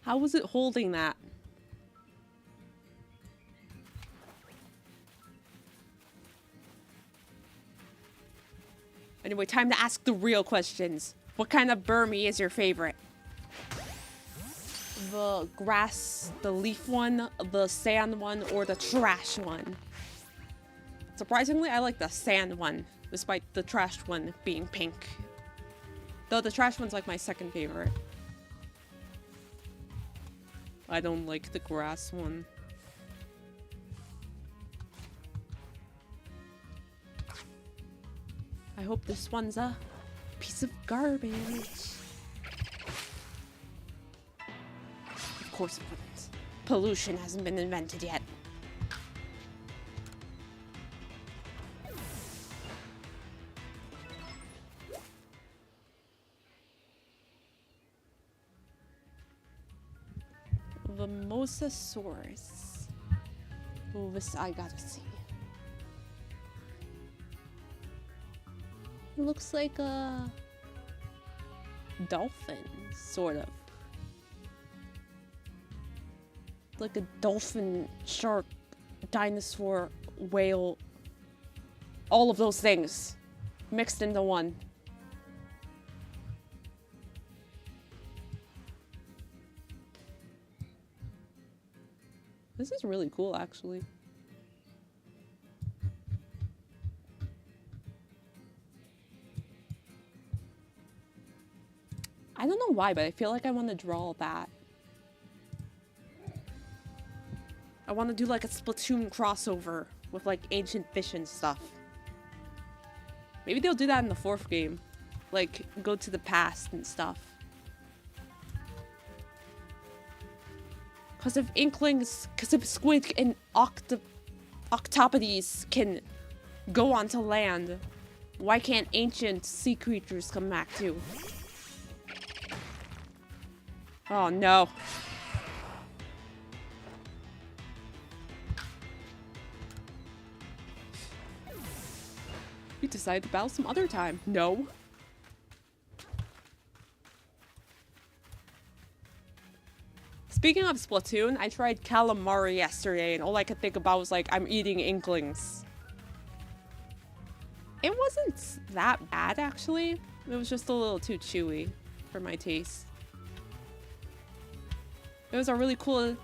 How was it holding that? Anyway, time to ask the real questions. What kind of Burmy is your favorite? The grass, the leaf one, the sand one, or the trash one? Surprisingly, I like the sand one, despite the trash one being pink. Though the trash one's like my second favorite. I don't like the grass one. I hope this one's a piece of garbage. Of course it wouldn't. Pollution hasn't been invented yet. The Mosasaurus. Oh, this I gotta see. It looks like a dolphin, sort of. Like a dolphin, shark, dinosaur, whale. All of those things mixed into one. This is really cool, actually. I don't know why, but I feel like I want to draw that. I want to do like a Splatoon crossover with like ancient fish and stuff. Maybe they'll do that in the 4th game. Like, go to the past and stuff. Because if squid and octopodes can go onto land, why can't ancient sea creatures come back too? Oh no. We decided to battle some other time. No. Speaking of Splatoon, I tried calamari yesterday and all I could think about was like, I'm eating inklings. It wasn't that bad actually. It was just a little too chewy for my taste. It was a really cool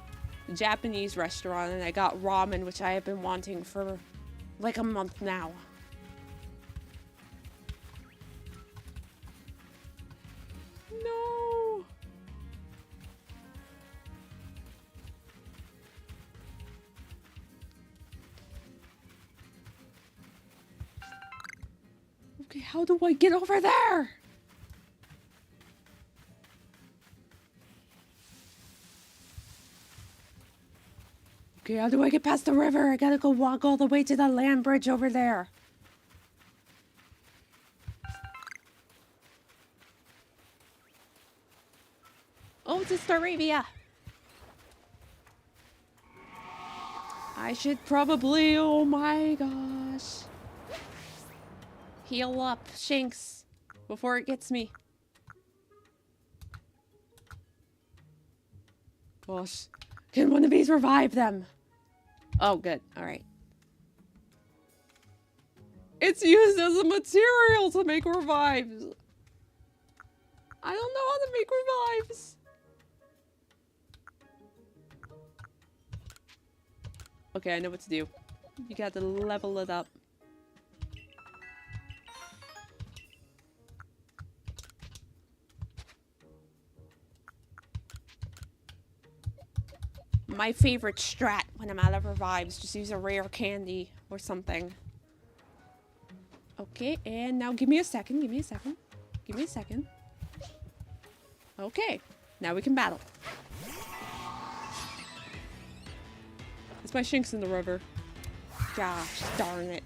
Japanese restaurant and I got ramen, which I have been wanting for like a month now. No. Okay, how do I get over there? Okay, how do I get past the river? I gotta go walk all the way to the land bridge over there. Oh, it's a Staravia. I should probably, oh my gosh. Heal up, Shanks, before it gets me. Gosh, can one of these revive them? Oh, good. All right. It's used as a material to make revives. I don't know how to make revives. Okay, I know what to do. You got to level it up. My favorite strat when I'm out of revives, just use a rare candy or something. Okay, and now give me a second, give me a second. Give me a second. Okay, now we can battle. It's my Shanks in the river. Gosh, darn it.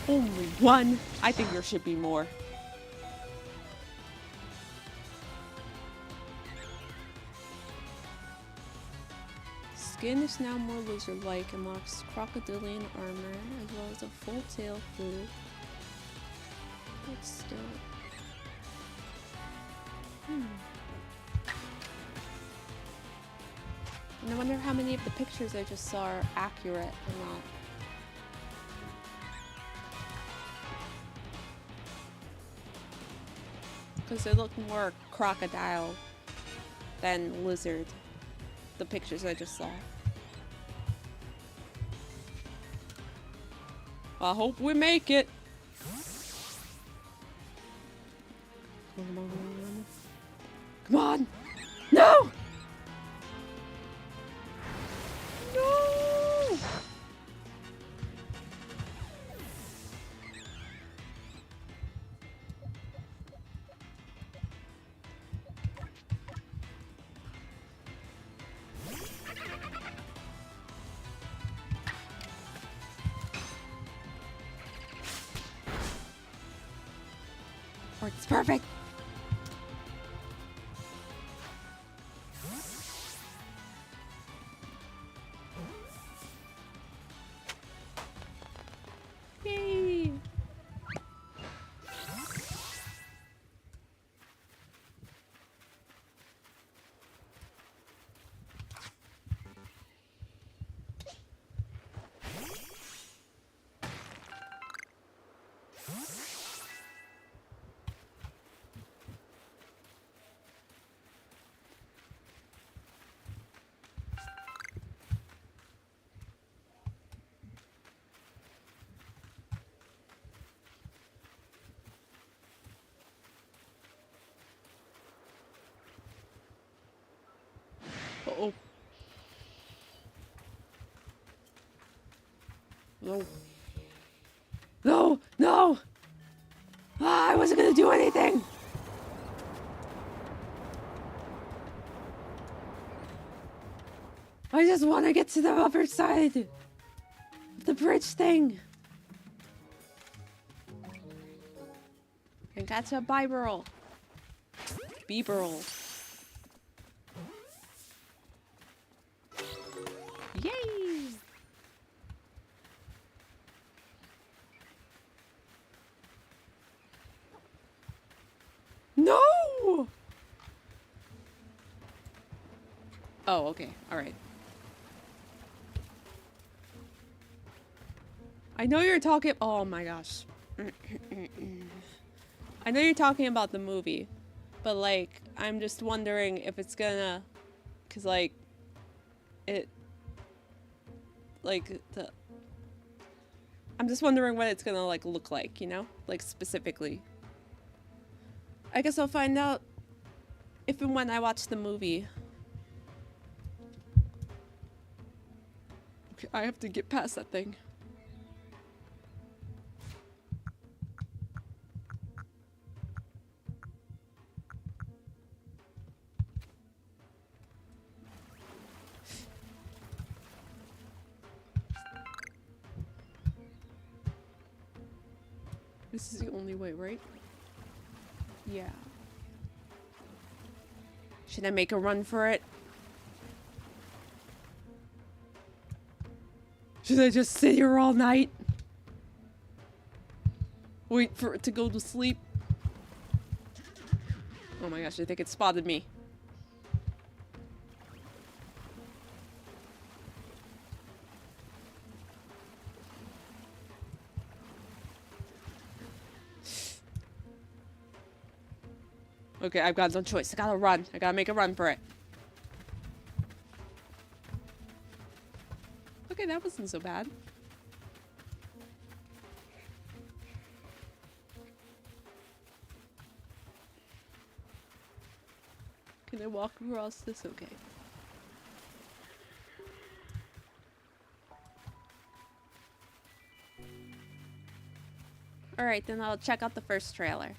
Only one? I think there should be more. Skin is now more lizard-like and marks crocodilian armor, as well as a full tail food. But still... And I wonder how many of the pictures I just saw are accurate or not. Because they look more crocodile than lizard. The pictures I just saw. I hope we make it. Come on. Come on. No! No! It's perfect. Yay. no. No, no! Ah, I wasn't gonna do anything! I just want to get to the other side of the bridge thing. And catch a Bibarel. Bibarel. Yay! No! Oh, okay. Alright. I know you're talking- oh my gosh. I know you're talking about the movie, but like, I'm just wondering if it's gonna, cause like, I'm just wondering what it's gonna like look like, you know? Like specifically. I guess I'll find out if and when I watch the movie. Okay, I have to get past that thing. This is the only way, right? Yeah. Should I make a run for it? Should I just sit here all night? Wait for it to go to sleep? Oh my gosh, I think it spotted me. Okay, I've got no choice. I gotta run. I gotta make a run for it. Okay, that wasn't so bad. Can I walk across this? Okay. Alright, then I'll check out the first trailer.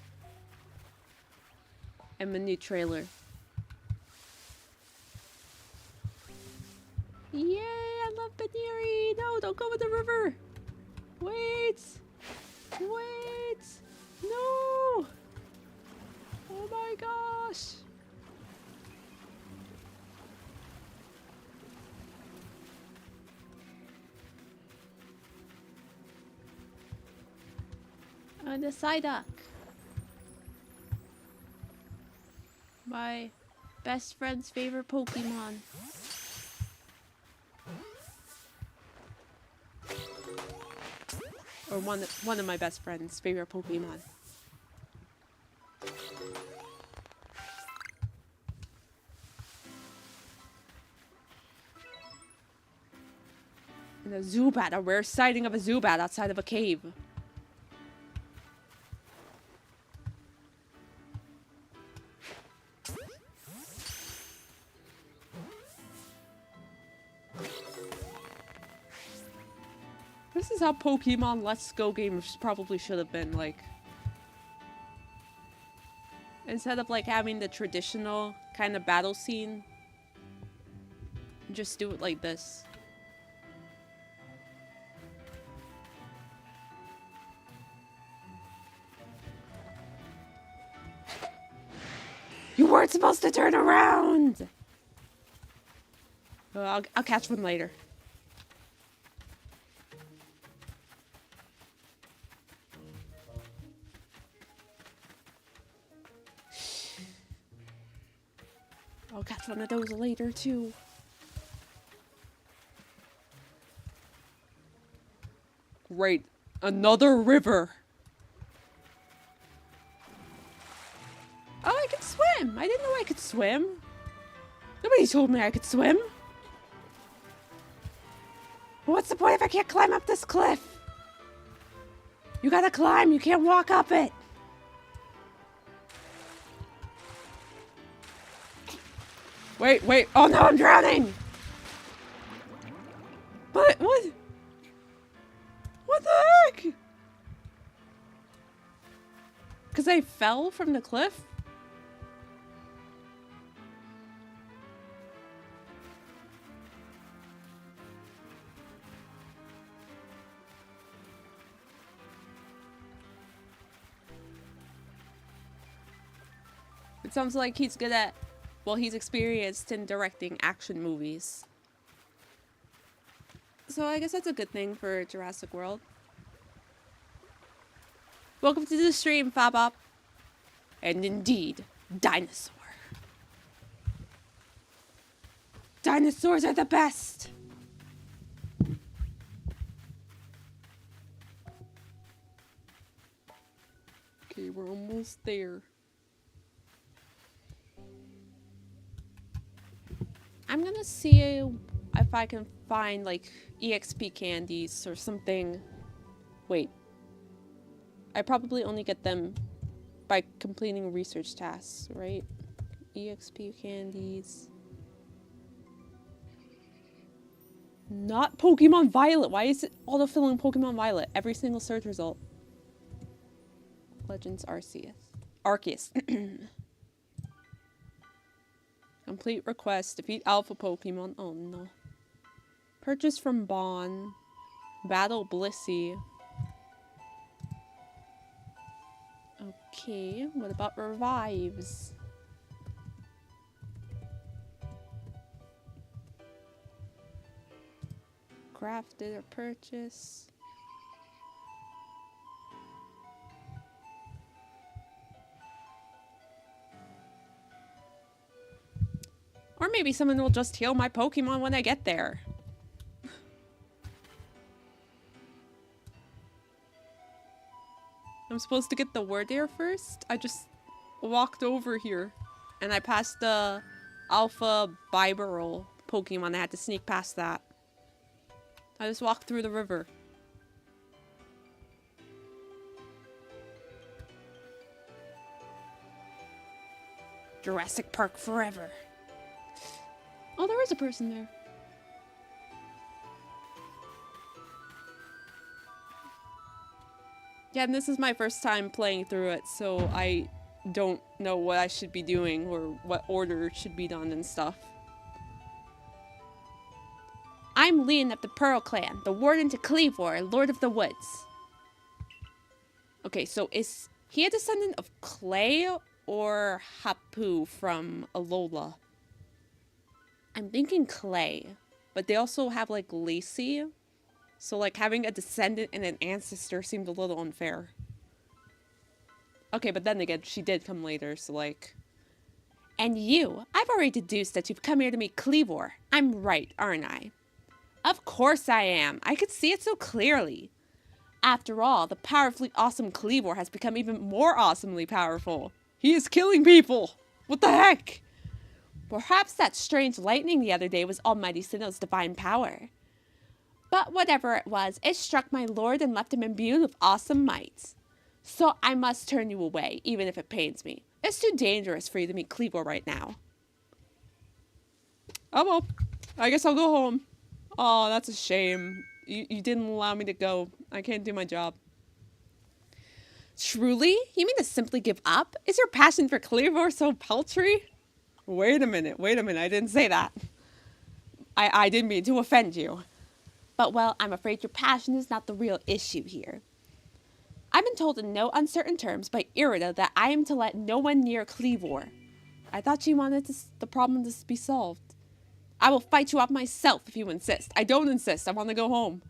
And the new trailer. Yay, I love Baniri! No, don't go in the river! Wait! Wait! No! Oh my gosh! The Psyduck. My best friend's favorite Pokemon. Or one of my best friend's favorite Pokemon. And a Zubat, a rare sighting of a Zubat outside of a cave. This is how Pokemon Let's Go games probably should have been, like. Instead of like having the traditional kind of battle scene, just do it like this. You weren't supposed to turn around! I'll catch one later. I'll catch one of those later too. Great. Another river. Oh, I can swim. I didn't know I could swim. Nobody told me I could swim. What's the point if I can't climb up this cliff? You gotta climb. You can't walk up it. Wait, wait. Oh no, I'm drowning. What? because I fell from the cliff? It sounds like he's good at, well, he's experienced in directing action movies. So I guess that's a good thing for Jurassic World. Welcome to the stream, Fabop. And indeed, dinosaur. Dinosaurs are the best! Okay, we're almost there. I'm gonna see if I can find, like, EXP candies or something. Wait. I probably only get them by completing research tasks, right? EXP candies. Not Pokemon Violet. Why is it autofilling Pokemon Violet? Every single search result. Legends Arceus. Arceus. Complete request. Defeat Alpha Pokemon. Oh no. Purchase from Bon. Battle Blissey. Okay, what about revives? Crafted or purchase. Or maybe someone will just heal my Pokemon when I get there. I'm supposed to get the word there first? I just walked over here and I passed the Alpha Bibarel Pokemon. I had to sneak past that. I just walked through the river. Jurassic Park forever. Oh, there is a person there. Yeah, and this is my first time playing through it, so I don't know what I should be doing or what order should be done and stuff. I'm Leon of the Pearl Clan, the Warden to Cleavor, Lord of the Woods. Okay, so is he a descendant of Clay or Hapu from Alola? I'm thinking Clay, but they also have, like, Lacey. So, like, having a descendant and an ancestor seemed a little unfair. Okay, but then again, she did come later, so, like... And you, I've already deduced that you've come here to meet Cleavor. I'm right, aren't I? Of course I am. I could see it so clearly. After all, the powerfully awesome Cleavor has become even more awesomely powerful. He is killing people! What the heck? Perhaps that strange lightning the other day was Almighty Sinnoh's divine power. But whatever it was, it struck my lord and left him imbued with awesome might. So I must turn you away, even if it pains me. It's too dangerous for you to meet Cleavor right now. Oh well, I guess I'll go home. Oh, that's a shame. You didn't allow me to go. I can't do my job. Truly? You mean to simply give up? Is your passion for Cleavor so paltry? Wait a minute, I didn't say that. I didn't mean to offend you. But, well, I'm afraid your passion is not the real issue here. I've been told in no uncertain terms by Irida that I am to let no one near Cleavor. I thought she wanted the problem to be solved. I will fight you off myself if you insist. I don't insist, I want to go home.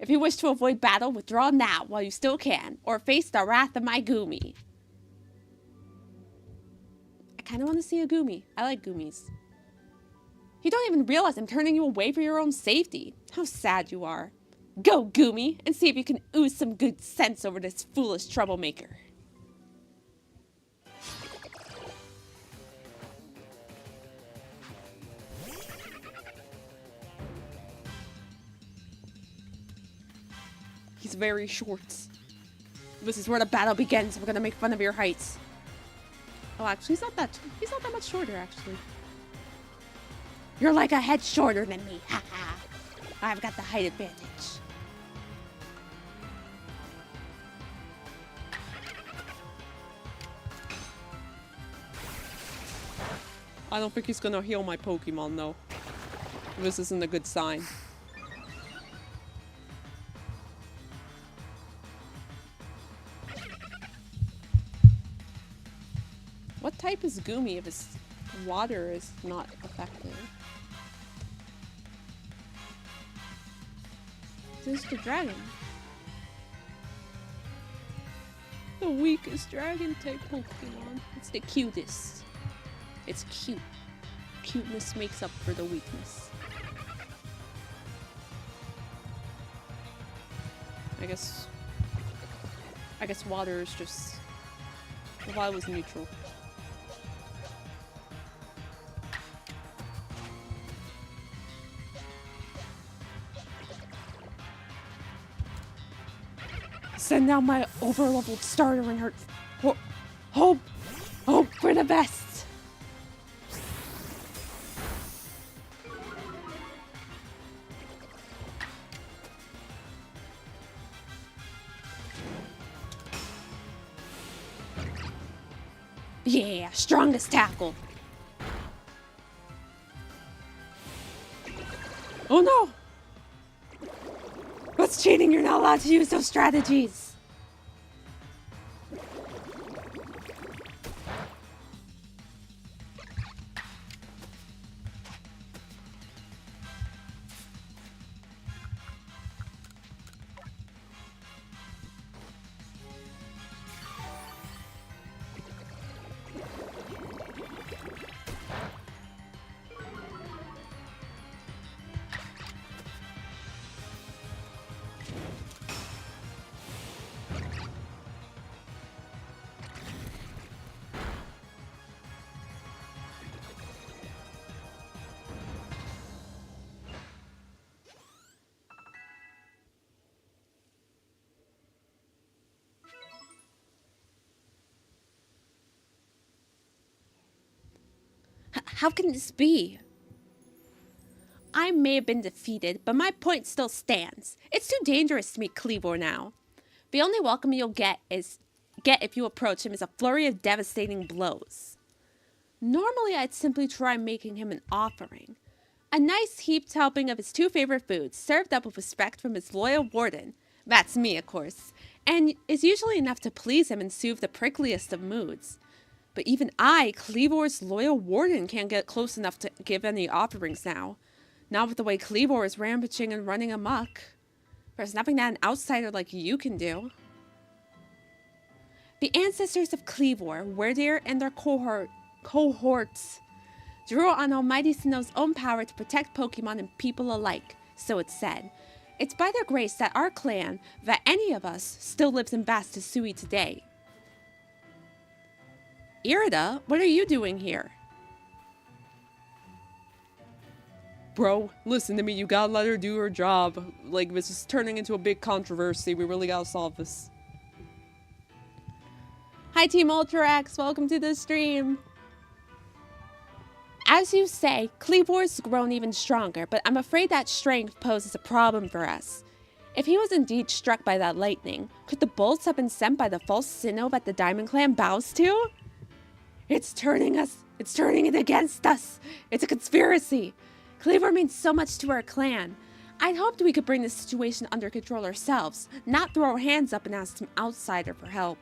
If you wish to avoid battle, withdraw now while you still can, or face the wrath of my Goomy. I kind of want to see a Goomy. I like Goomies. You don't even realize I'm turning you away for your own safety. How sad you are. Go, Goomy, and see if you can ooze some good sense over this foolish troublemaker. He's very short. This is where the battle begins. We're gonna make fun of your heights. Oh, actually, he's not that much shorter, actually. You're like a head shorter than me. Ha ha. I've got the height advantage. I don't think he's gonna heal my Pokemon, though. This isn't a good sign. What type is Goomy if his water is not effective? This is the dragon. The weakest dragon type Pokemon. It's the cutest. It's cute. Cuteness makes up for the weakness. I guess water is just... The water was neutral. Send out my overleveled starter and her... Hope for the best! Yeah, strongest tackle. Oh no! What's cheating? You're not allowed to use those strategies. How can this be? I may have been defeated, but my point still stands. It's too dangerous to meet Cleavor now. The only welcome you'll get if you approach him is a flurry of devastating blows. Normally, I'd simply try making him an offering. A nice heaped helping of his two favorite foods, served up with respect from his loyal warden. That's me, of course. And is usually enough to please him and soothe the prickliest of moods. But even I, Cleavor's loyal warden, can't get close enough to give any offerings now. Not with the way Cleavor is rampaging and running amok. There's nothing that an outsider like you can do. The ancestors of Cleavor, Werdir, and their cohorts drew on Almighty Sinnoh's own power to protect Pokemon and people alike, so it's said. It's by their grace that our clan, that any of us, still lives in vast Hisui today. Irida, what are you doing here? Bro, listen to me, you gotta let her do her job. Like, this is turning into a big controversy, we really gotta solve this. Hi Team Ultrax, welcome to the stream. As you say, Cleavor's grown even stronger, but I'm afraid that strength poses a problem for us. If he was indeed struck by that lightning, could the bolts have been sent by the false Sinnoh that the Diamond Clan bows to? It's turning it against us. It's a conspiracy. Cleavor means so much to our clan. I'd hoped we could bring this situation under control ourselves, not throw our hands up and ask some outsider for help.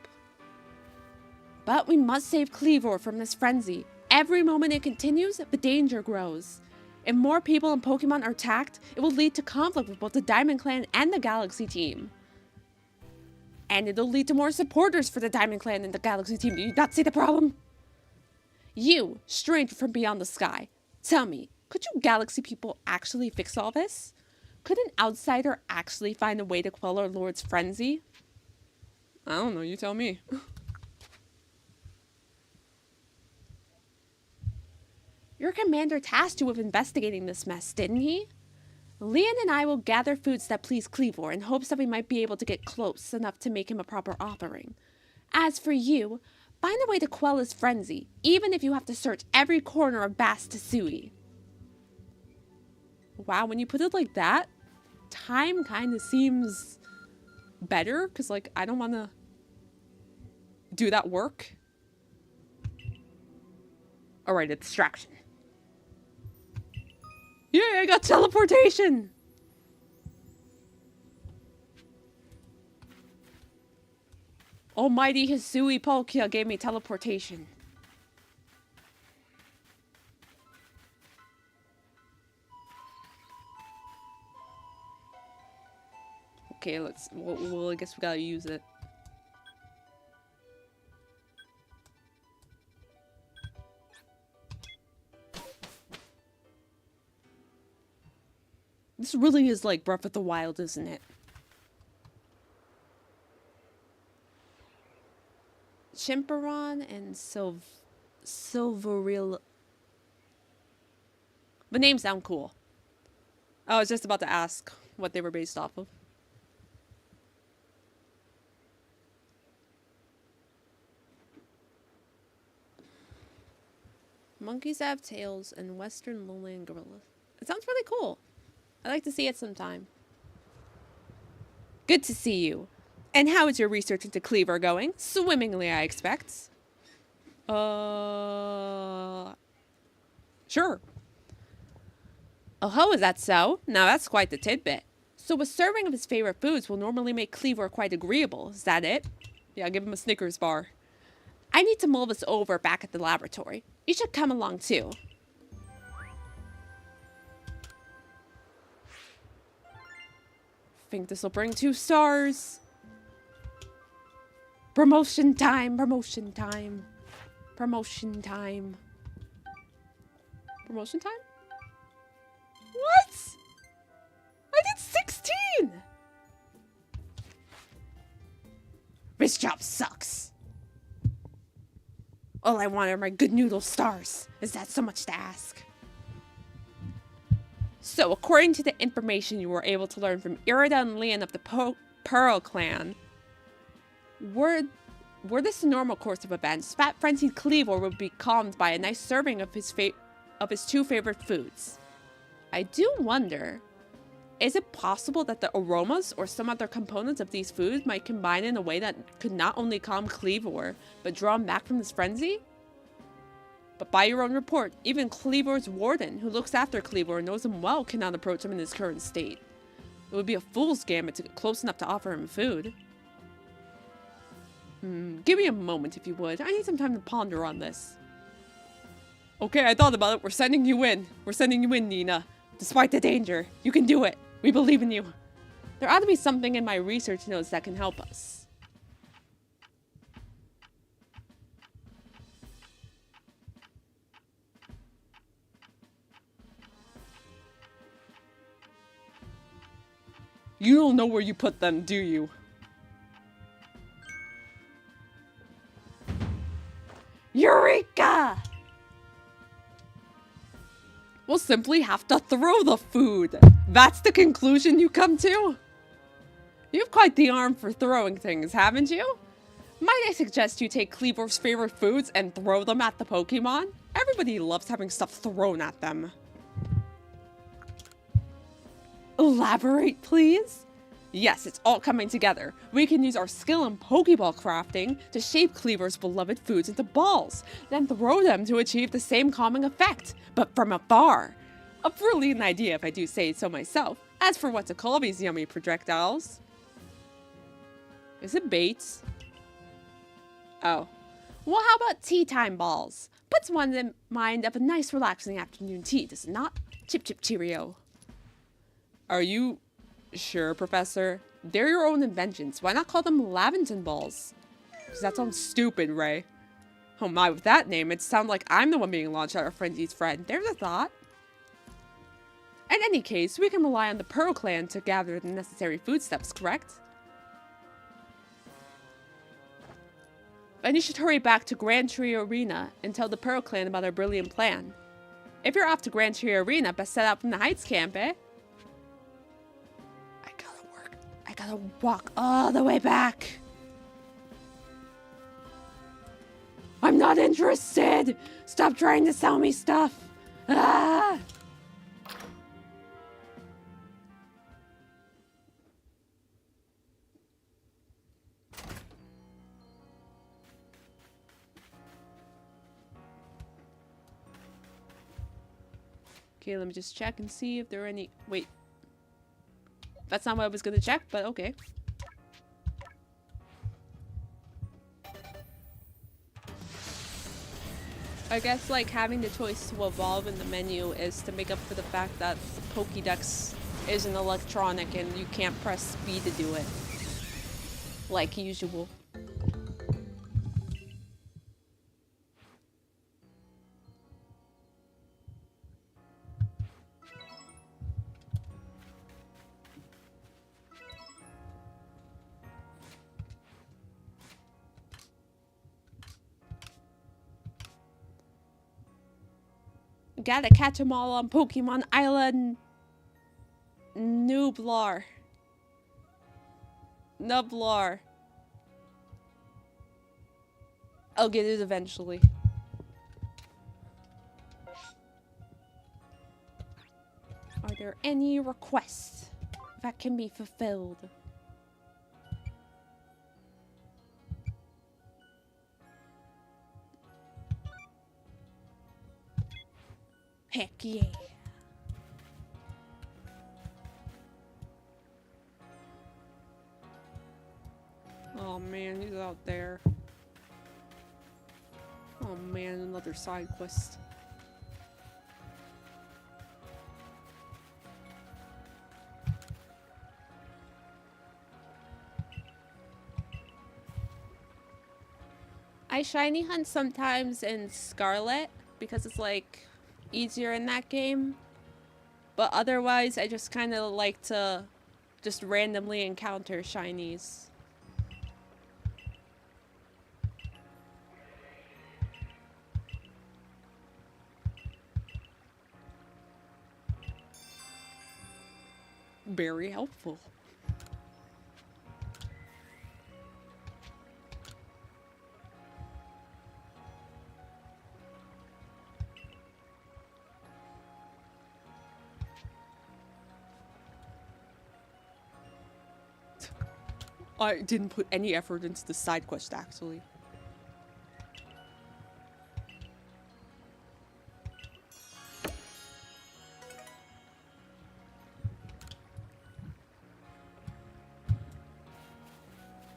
But we must save Cleavor from this frenzy. Every moment it continues, the danger grows. If more people and Pokemon are attacked, it will lead to conflict with both the Diamond Clan and the Galaxy Team. And it'll lead to more supporters for the Diamond Clan and the Galaxy Team. Do you not see the problem? You, stranger from beyond the sky, tell me, could you Galaxy people actually fix all this? Could an outsider actually find a way to quell our Lord's frenzy? I don't know, you tell me. Your commander tasked you with investigating this mess, didn't he? Leon and I will gather foods that please Cleavor in hopes that we might be able to get close enough to make him a proper offering. As for you, find a way to quell his frenzy, even if you have to search every corner of vast Hisui. Wow, when you put it like that, time kind of seems better, because, like, I don't want to do that work. Alright, a distraction. Yay, I got teleportation! Almighty Hisui Palkia gave me teleportation. Okay, well, I guess we gotta use it. This really is like Breath of the Wild, isn't it? Chimperon and Silveril. The names sound cool. I was just about to ask what they were based off of. Monkeys have tails and western lowland gorillas. It sounds really cool. I'd like to see it sometime. Good to see you. And how is your research into Cleaver going? Swimmingly, I expect. Sure. Oh, is that so? Now that's quite the tidbit. So a serving of his favorite foods will normally make Cleaver quite agreeable. Is that it? Yeah, give him a Snickers bar. I need to mull this over back at the laboratory. You should come along too. Think this'll bring 2 stars. Promotion time, promotion time. Promotion time. Promotion time? What? I did 16! This job sucks. All I want are my good noodle stars. Is that so much to ask? So, according to the information you were able to learn from Irida and Leon of the Pearl Clan, were this a normal course of events, Fat Frenzied Cleaver would be calmed by a nice serving of his 2 favorite foods. I do wonder, is it possible that the aromas or some other components of these foods might combine in a way that could not only calm Cleaver, but draw him back from this frenzy? But by your own report, even Cleaver's warden, who looks after Cleaver and knows him well, cannot approach him in his current state. It would be a fool's gambit to get close enough to offer him food. Give me a moment, if you would. I need some time to ponder on this. Okay, I thought about it. We're sending you in. We're sending you in, Nina. Despite the danger, you can do it. We believe in you. There ought to be something in my research notes that can help us. You don't know where you put them, do you? Eureka! We'll simply have to throw the food. That's the conclusion you come to? You've quite the arm for throwing things, haven't you? Might I suggest you take Cleaver's favorite foods and throw them at the Pokemon? Everybody loves having stuff thrown at them. Elaborate, please? Yes, it's all coming together. We can use our skill in Pokeball crafting to shape Cleaver's beloved foods into balls, then throw them to achieve the same calming effect, but from afar. A brilliant idea if I do say so myself. As for what to call these yummy projectiles... Is it baits? Oh. Well, how about tea time balls? Puts one in mind of a nice relaxing afternoon tea, does it not? Chip chip cheerio. Are you sure, Professor? They're your own inventions. Why not call them Laventon balls? Because that sounds stupid, Ray. Oh my, with that name, it sounds like I'm the one being launched at our frenzied friend. There's a thought. In any case, we can rely on the Pearl Clan to gather the necessary foodstuffs, correct? Then you should hurry back to Grand Tree Arena and tell the Pearl Clan about our brilliant plan. If you're off to Grand Tree Arena, best set out from the Heights camp, eh? I gotta walk all the way back. I'm not interested! Stop trying to sell me stuff! Ah! Okay, let me just check and see if there are any... Wait. That's not what I was gonna check, but okay. I guess, like, having the choice to evolve in the menu is to make up for the fact that the Pokédex is an electronic and you can't press B to do it. Like usual. Gotta catch them all on Pokemon Island. Nublar. Nublar. I'll get it eventually. Are there any requests that can be fulfilled? Heck yeah. Oh man, he's out there. Oh man, another side quest. I shiny hunt sometimes in Scarlet because it's like easier in that game. But otherwise, I just kind of like to just randomly encounter shinies. Very helpful. I didn't put any effort into the side quest, actually.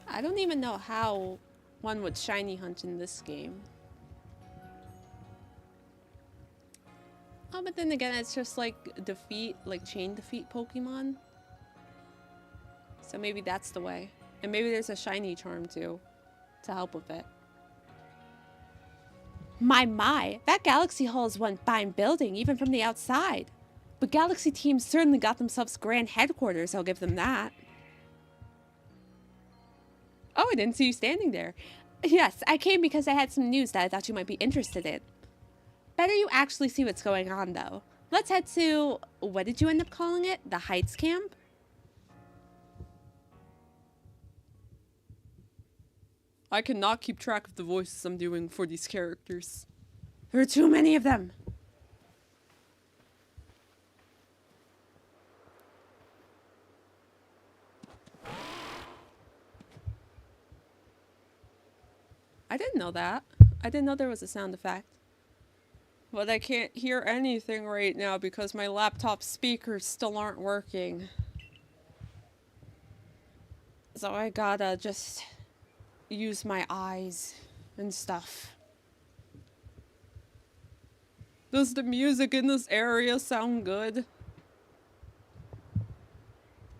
I don't even know how one would shiny hunt in this game. Oh, but then again, it's just like chain defeat Pokemon. So maybe that's the way. And maybe there's a shiny charm too, to help with it. My, that Galaxy Hall is one fine building, even from the outside. But Galaxy teams certainly got themselves grand headquarters, I'll give them that. Oh, I didn't see you standing there. Yes, I came because I had some news that I thought you might be interested in. Better you actually see what's going on, though. Let's head to... what did you end up calling it? The Heights Camp? I cannot keep track of the voices I'm doing for these characters. There are too many of them. I didn't know that. I didn't know there was a sound effect. But I can't hear anything right now because my laptop speakers still aren't working. So I gotta just use my eyes and stuff. Does the music in this area sound good?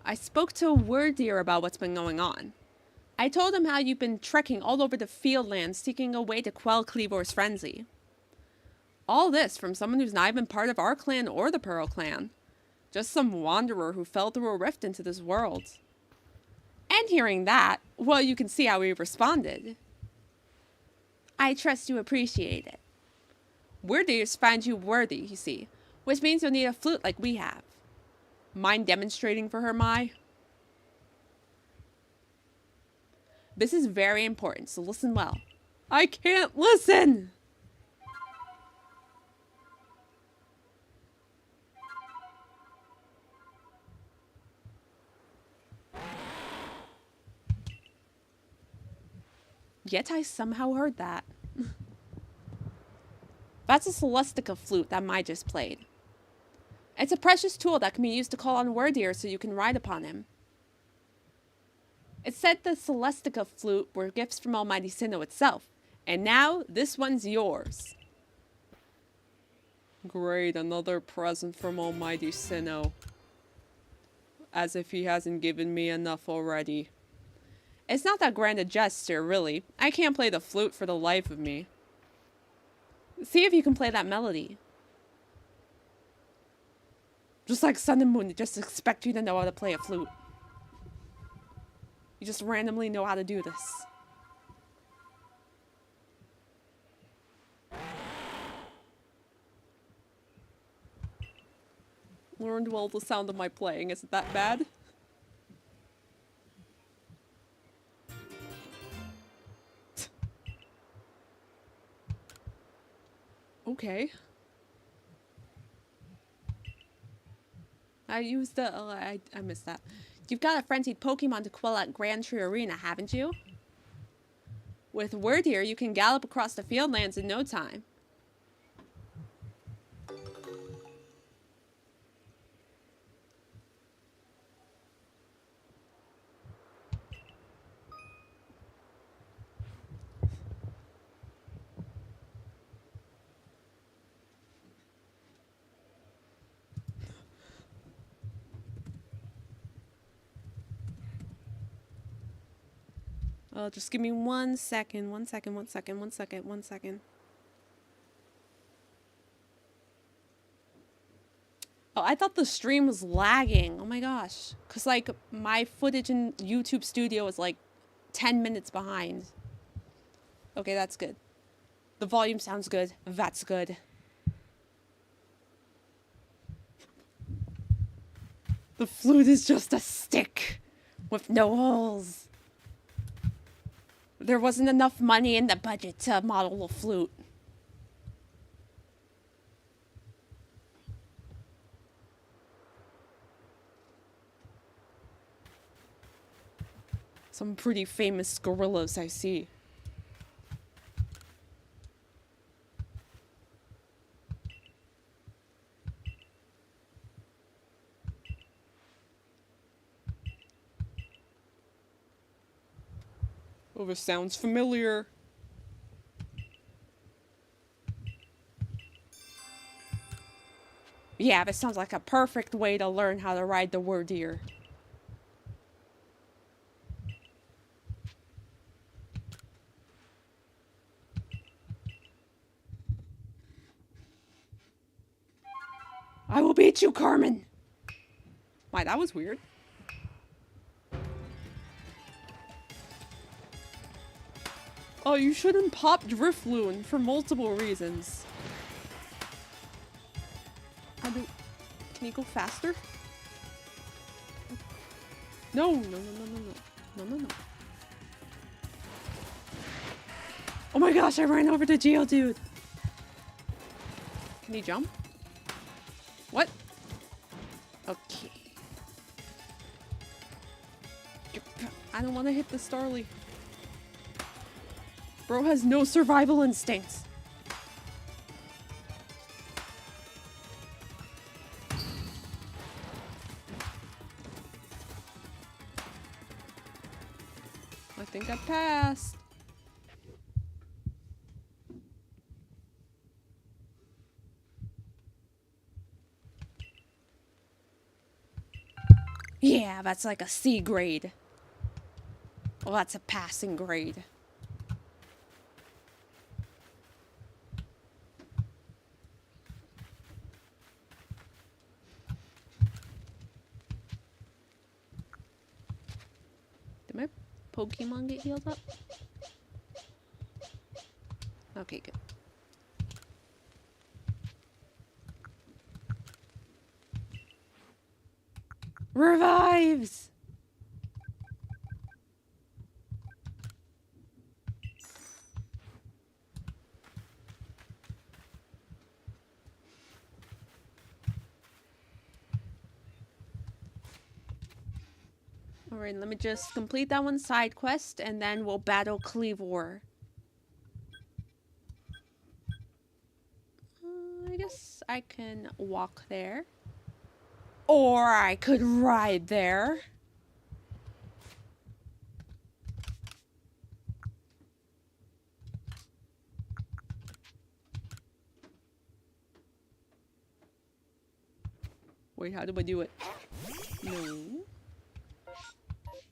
I spoke to a Wordeer about what's been going on. I told him how you've been trekking all over the field lands seeking a way to quell Kleavor's frenzy. All this from someone who's not even part of our clan or the Pearl clan. Just some wanderer who fell through a rift into this world. And hearing that, well, you can see how he responded. I trust you appreciate it. Wordeers find you worthy, you see, which means you'll need a flute like we have. Mind demonstrating for her, Mai? This is very important, so listen well. I can't listen! Yet I somehow heard that. That's a Celestica flute that Mai just played. It's a precious tool that can be used to call on Wordeer so you can ride upon him. It said the Celestica flute were gifts from Almighty Sinnoh itself, and now this one's yours. Great, another present from Almighty Sinnoh. As if he hasn't given me enough already. It's not that grand a gesture, really. I can't play the flute for the life of me. See if you can play that melody. Just like Sun and Moon, they just expect you to know how to play a flute. You just randomly know how to do this. Learned well the sound of my playing. Is it that bad? Okay. I used the... I missed that. You've got a frenzied Pokemon to quell at Grand Tree Arena, haven't you? With Wordeer, you can gallop across the fieldlands in no time. Oh, just give me 1 second, 1 second, 1 second, 1 second, 1 second. Oh, I thought the stream was lagging. Oh my gosh. Because, like, my footage in YouTube Studio is, like, 10 minutes behind. Okay, that's good. The volume sounds good. That's good. The flute is just a stick with no holes. There wasn't enough money in the budget to model a flute. Some pretty famous gorillas I see. Oh, this sounds familiar. Yeah, this sounds like a perfect way to learn how to ride the Wordeer. I will beat you, Carmen! Why, that was weird. Oh, you shouldn't pop Drifloon for multiple reasons. Can you go faster? No, no, no, no, no, no. No, no, no. Oh my gosh, I ran over the Geodude. Can he jump? What? Okay. I don't want to hit the Starly. Bro has no survival instincts. I think I passed. Yeah, that's like a C grade. Well, that's a passing grade. Did my Pokemon get healed up? Okay, good. Revives! Alright, let me just complete that one side quest and then we'll battle Cleavor. I guess I can walk there. Or I could ride there. Wait, how do I do it? No.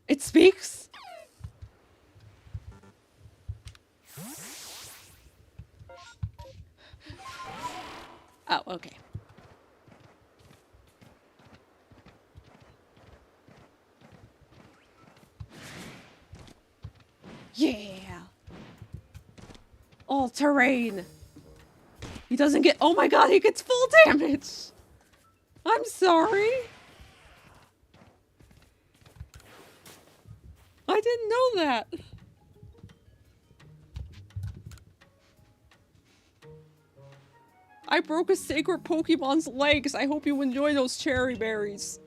It speaks? Oh, okay. Yeah. All terrain. He doesn't get. Oh my god, he gets full damage. I'm sorry. I didn't know that. I broke a sacred Pokemon's legs. I hope you enjoy those cherry berries.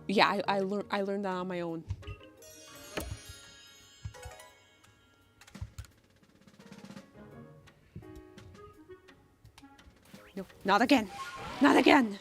Yeah, I learned that on my own. No, not again. Not again.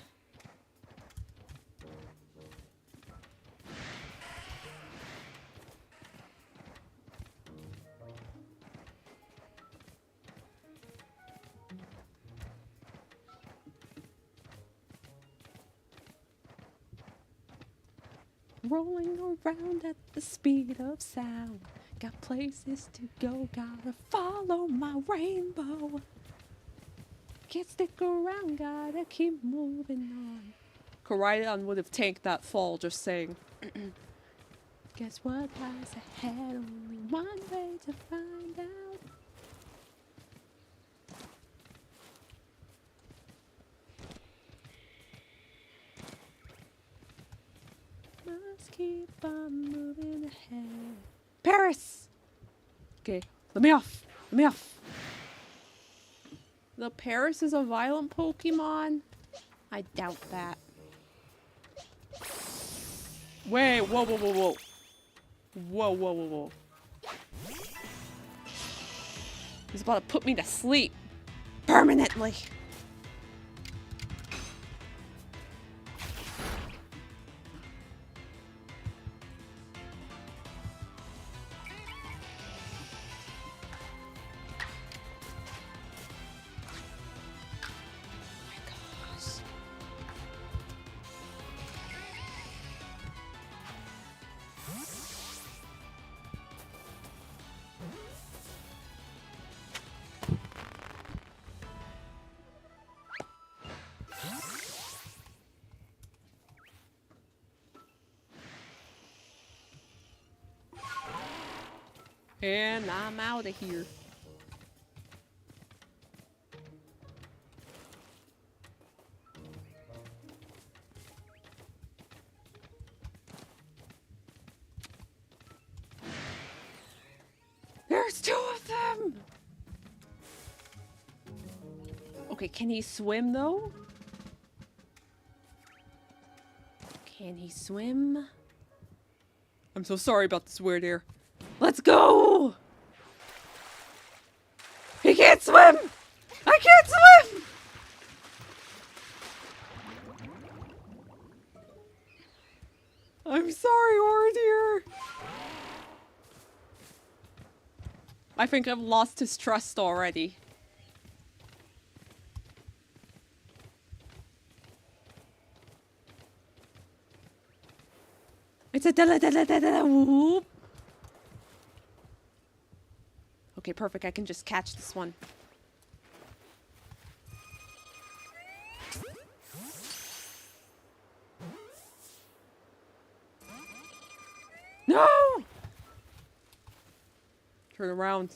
Rolling around at the speed of sound. Got places to go, gotta follow my rainbow. Can't stick around, gotta keep moving on. Koraidon would have tanked that fall, just saying. Guess what lies ahead? Only one way to find out. Must keep on moving ahead. Paris! Okay, let me off. Let me off. The Paris is a violent Pokemon? I doubt that. Wait, whoa, whoa, whoa, whoa. Whoa, whoa, whoa, whoa. He's about to put me to sleep. Permanently. And I'm out of here. There's two of them! Okay, can he swim though? Can he swim? I'm so sorry about this weird air. Let's go! He can't swim! I can't swim! I'm sorry, Ordeer. I think I've lost his trust already. It's a da-da-da-da-da-da whoop. Okay, perfect. I can just catch this one. No! Turn around.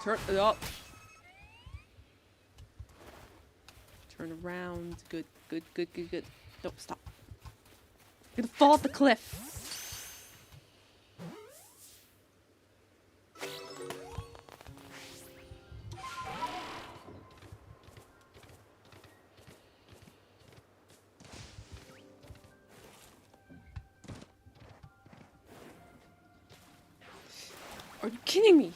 Turn it up. Turn around. Good, good, good, good, good. Don't stop. I'm gonna fall off the cliff. Are you kidding me?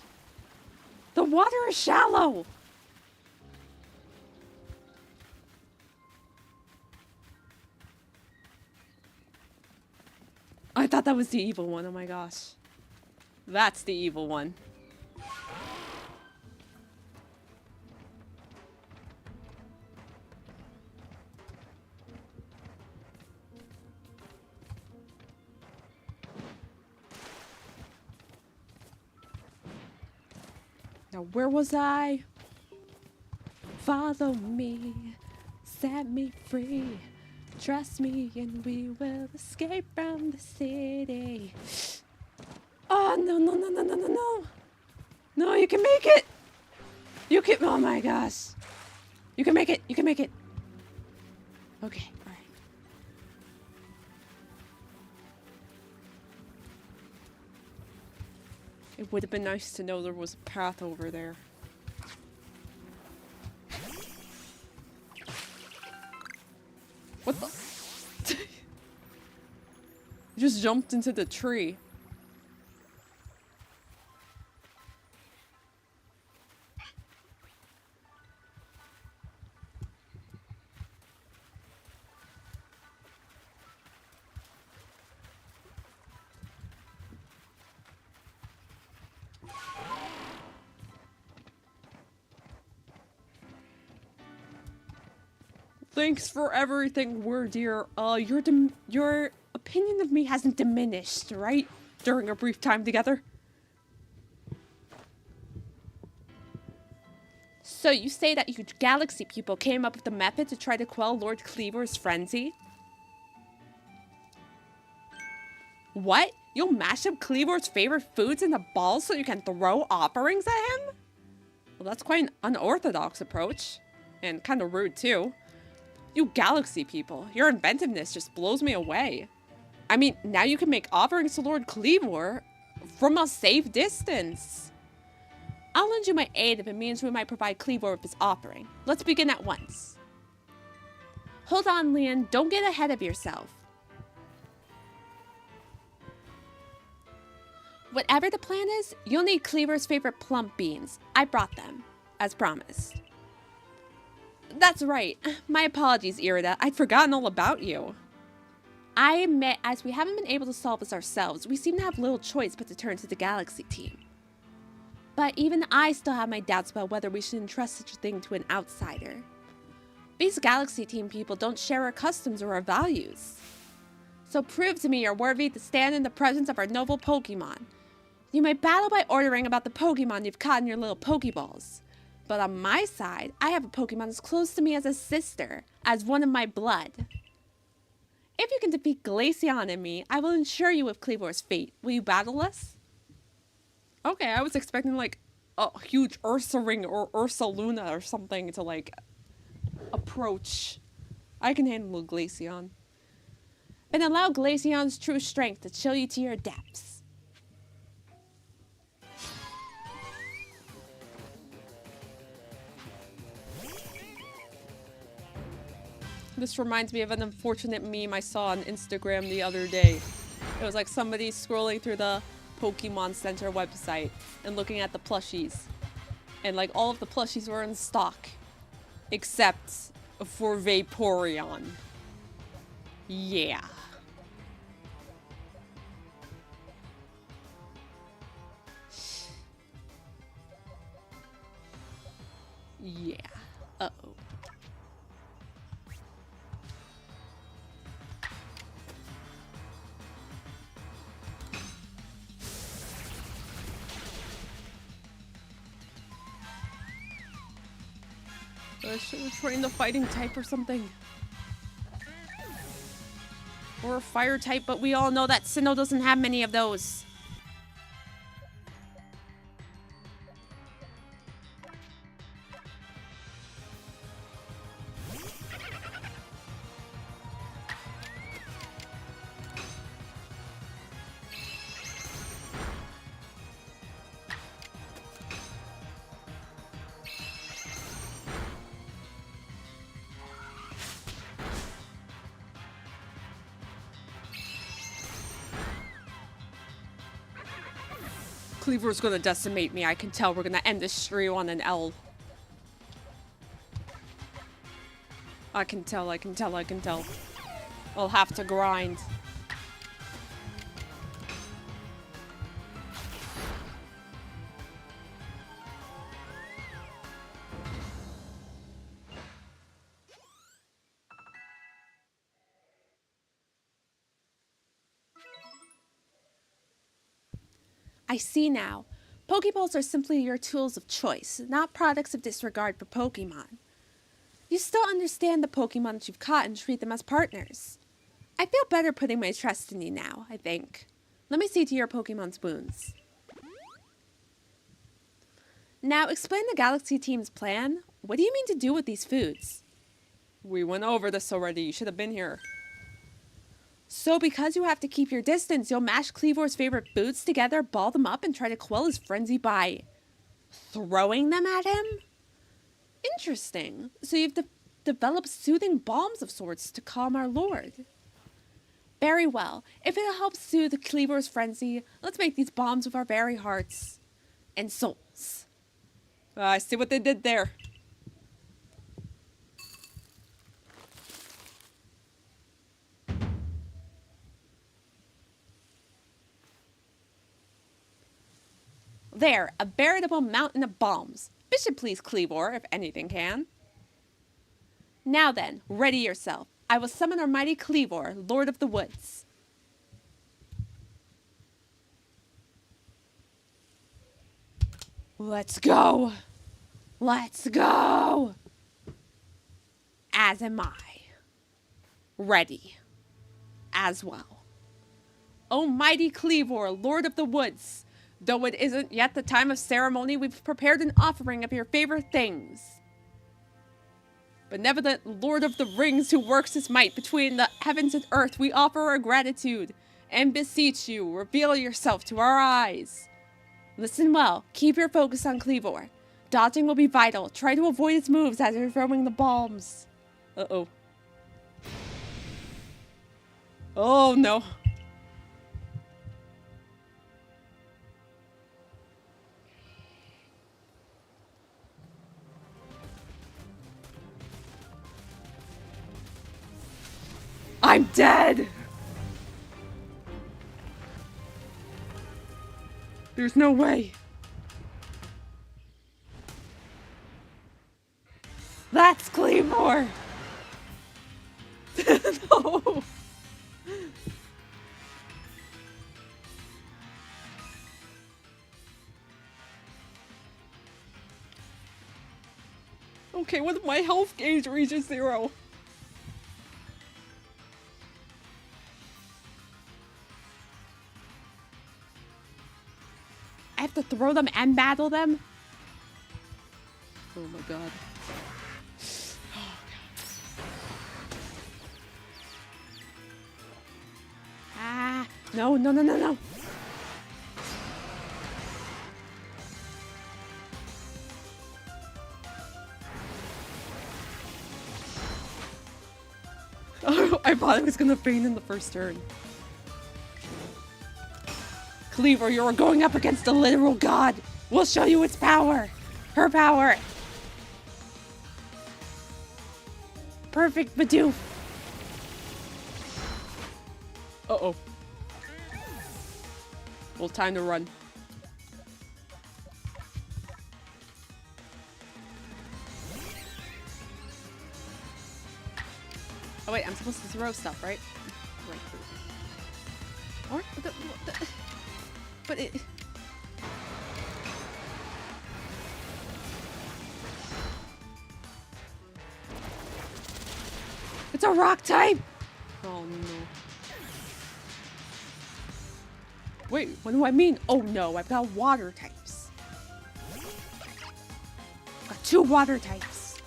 The water is shallow! I thought that was the evil one, oh my gosh. That's the evil one. Now, where was I? Follow me, set me free. Trust me and we will escape from the city. Oh, no, no, no, no, no, no, no. No, you can make it. You can, oh my gosh. You can make it, you can make it. Okay, all right. It would have been nice to know there was a path over there. What the? Just jumped into the tree. Thanks for everything, Word Dear. Your opinion of me hasn't diminished, right? During a brief time together. So you say that you galaxy people came up with a method to try to quell Lord Cleaver's frenzy? What? You'll mash up Cleaver's favorite foods into balls so you can throw offerings at him? Well, that's quite an unorthodox approach. And kind of rude, too. You galaxy people, your inventiveness just blows me away. I mean, now you can make offerings to Lord Cleaver from a safe distance. I'll lend you my aid if it means we might provide Cleaver with his offering. Let's begin at once. Hold on, Leon. Don't get ahead of yourself. Whatever the plan is, you'll need Cleaver's favorite plump beans. I brought them, as promised. That's right. My apologies, Irida. I'd forgotten all about you. I admit, as we haven't been able to solve this ourselves, we seem to have little choice but to turn to the Galaxy team. But even I still have my doubts about whether we should entrust such a thing to an outsider. These Galaxy team people don't share our customs or our values. So prove to me you're worthy to stand in the presence of our noble Pokemon. You may battle by ordering about the Pokemon you've caught in your little Pokeballs. But on my side, I have a Pokemon as close to me as a sister, as one of my blood. If you can defeat Glaceon and me, I will ensure you with Cleaver's fate. Will you battle us? Okay, I was expecting like a huge Ursa Ring or Ursa Luna or something to like approach. I can handle Glaceon. And allow Glaceon's true strength to chill you to your depths. This reminds me of an unfortunate meme I saw on Instagram the other day. It was like somebody scrolling through the Pokemon Center website and looking at the plushies. And like all of the plushies were in stock. Except for Vaporeon. Yeah. Yeah. Uh-oh. I should have trained the fighting type or something. Or a fire type, but we all know that Sinnoh doesn't have many of those. Cleaver's gonna decimate me. I can tell we're gonna end this trio on an L. I can tell. I'll have to grind. I see now. Pokeballs are simply your tools of choice, not products of disregard for Pokemon. You still understand the Pokemon that you've caught and treat them as partners. I feel better putting my trust in you now, I think. Let me see to your Pokemon's wounds. Now explain the Galaxy team's plan. What do you mean to do with these foods? We went over this already. You should have been here. So because you have to keep your distance, you'll mash Cleavor's favorite foods together, ball them up, and try to quell his frenzy by throwing them at him? Interesting. So you've developed soothing balms of sorts to calm our lord. Very well. If it'll help soothe Cleavor's frenzy, let's make these balms with our very hearts and souls. I see what they did there. There, a veritable mountain of balms. This should please Cleavor, if anything can. Now then, ready yourself. I will summon our mighty Cleavor, Lord of the Woods. Let's go. Let's go. As am I. Ready. As well. O mighty Cleavor, Lord of the Woods. Though it isn't yet the time of ceremony, we've prepared an offering of your favorite things. Benevolent Lord of the Rings who works his might between the heavens and earth, we offer our gratitude and beseech you, reveal yourself to our eyes. Listen well, keep your focus on Cleavor. Dodging will be vital. Try to avoid his moves as you're throwing the bombs. Uh-oh. Oh no. I'm dead! There's no way. That's Claymore! No! Okay, what if my health gauge reaches 0? I have to throw them and battle them? Oh my god. Oh god. Ah! No, no, no, no, no! Oh, I thought I was gonna faint in the first turn. Cleavor, you're going up against a literal god. We'll show you its power. Her power. Perfect Bidoof. Uh-oh. Well, time to run. Oh wait, I'm supposed to throw stuff, right? Right. Or but it... It's a rock type! Oh no. Wait, what do I mean? Oh no, I've got water types. Got 2 water types.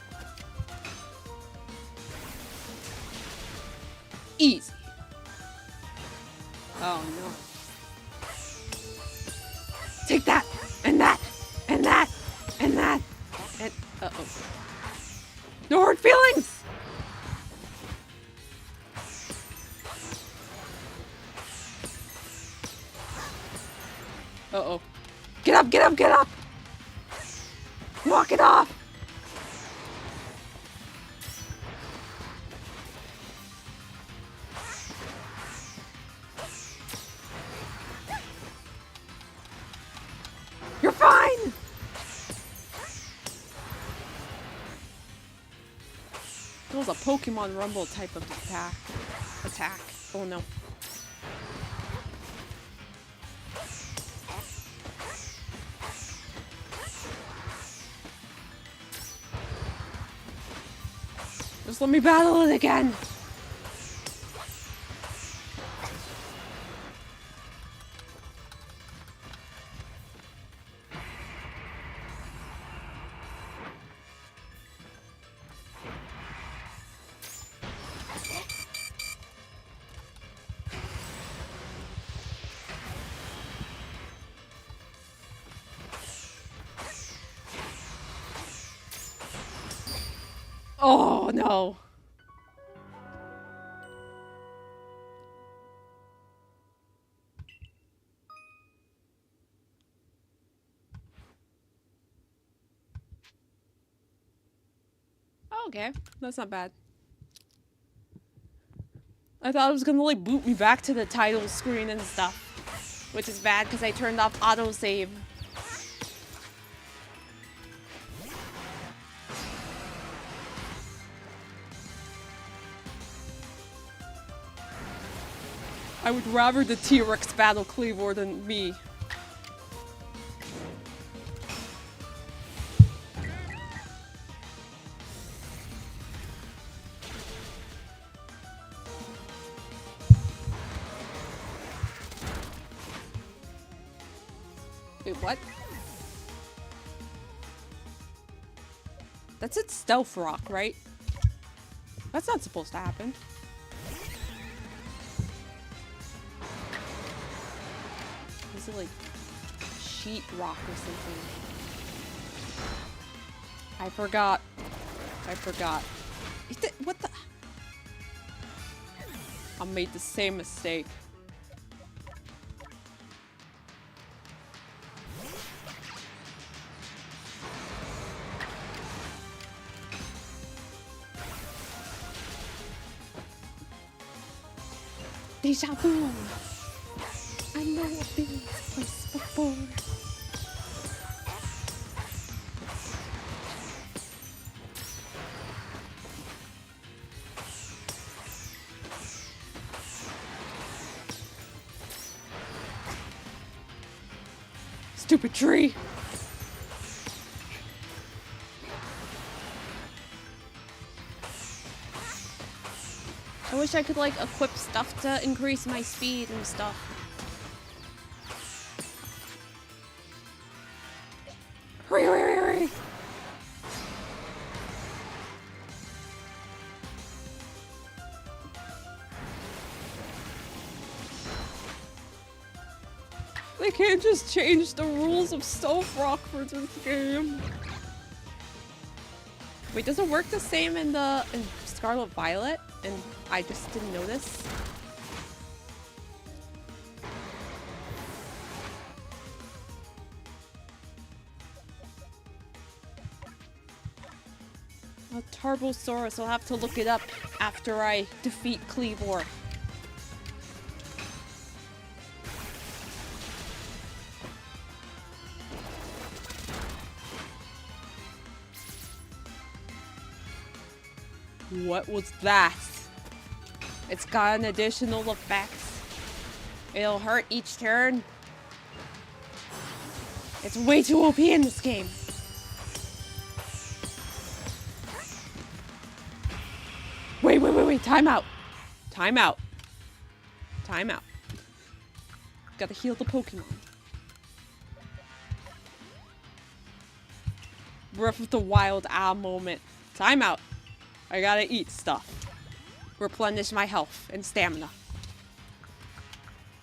Easy. Oh no. Take that, and that, and that, and that, and uh-oh. No hard feelings! Uh-oh. get up, get up! Walk it off! You're fine! It was a Pokemon Rumble type of attack. Oh no. Just let me battle it again. Oh no. Okay, that's not bad. I thought it was gonna like boot me back to the title screen and stuff, which is bad because I turned off autosave. I would rather the T-Rex battle Cleavor than me. Wait, what? That's its stealth rock, right? That's not supposed to happen. Is it like sheet rock or something? I forgot. What the? I made the same mistake. Deja vu. I know I've been in this place before. Stupid tree. I wish I could like equip stuff to increase my speed and stuff. Hurry, hurry, hurry, hurry. They can't just change the rules of Stealth Rock for this game. Wait, does it work the same in Scarlet Violet? And I just didn't notice? A Tarbosaurus, I'll have to look it up after I defeat Cleavor. What was that? It's got an additional effect. It'll hurt each turn. It's way too OP in this game. Wait. Time out. Gotta heal the Pokemon. Breath of the Wild moment. Time out. I gotta eat stuff. Replenish my health and stamina.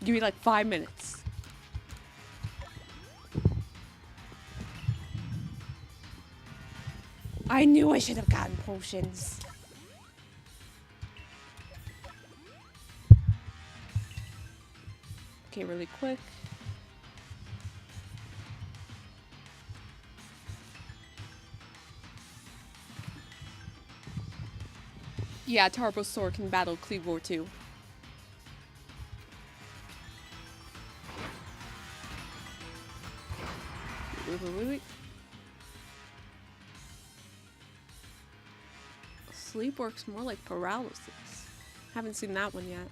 Give me like 5 minutes. I knew I should have gotten potions. Okay, really quick. Yeah, Tarbosaur can battle Cleavor too. Wait. Sleep works more like paralysis. Haven't seen that one yet.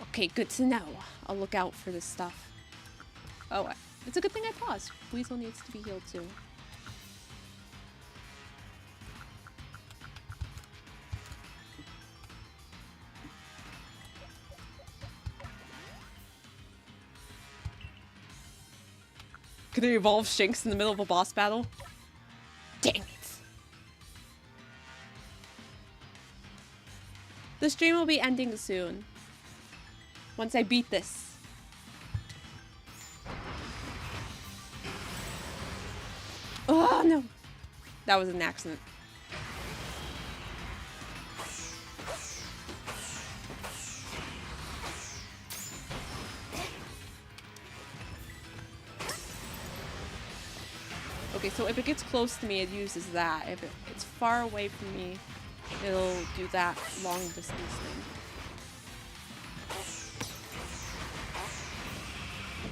Okay, good to know. I'll look out for this stuff. Oh, it's a good thing I paused. Weasel needs to be healed too. Can they evolve Shinx in the middle of a boss battle? Dang it. The stream will be ending soon. Once I beat this. Oh no! That was an accident. Okay, so if it gets close to me, it uses that. If it's far away from me, it'll do that long distance thing.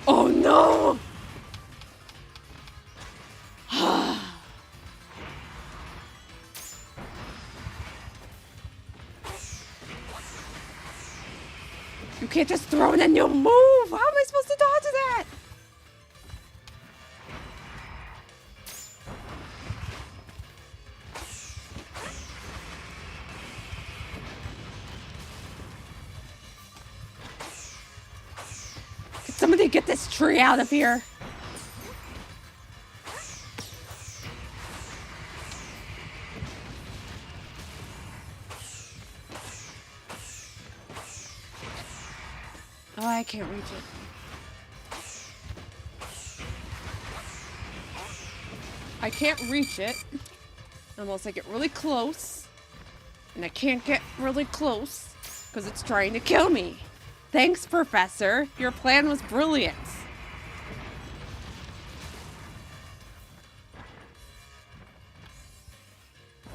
Oh no! You can't just throw in a new move! How am I supposed to dodge that? Can somebody get this tree out of here? Oh, I can't reach it. I can't reach it unless I get really close. And I can't get really close because it's trying to kill me. Thanks, Professor. Your plan was brilliant.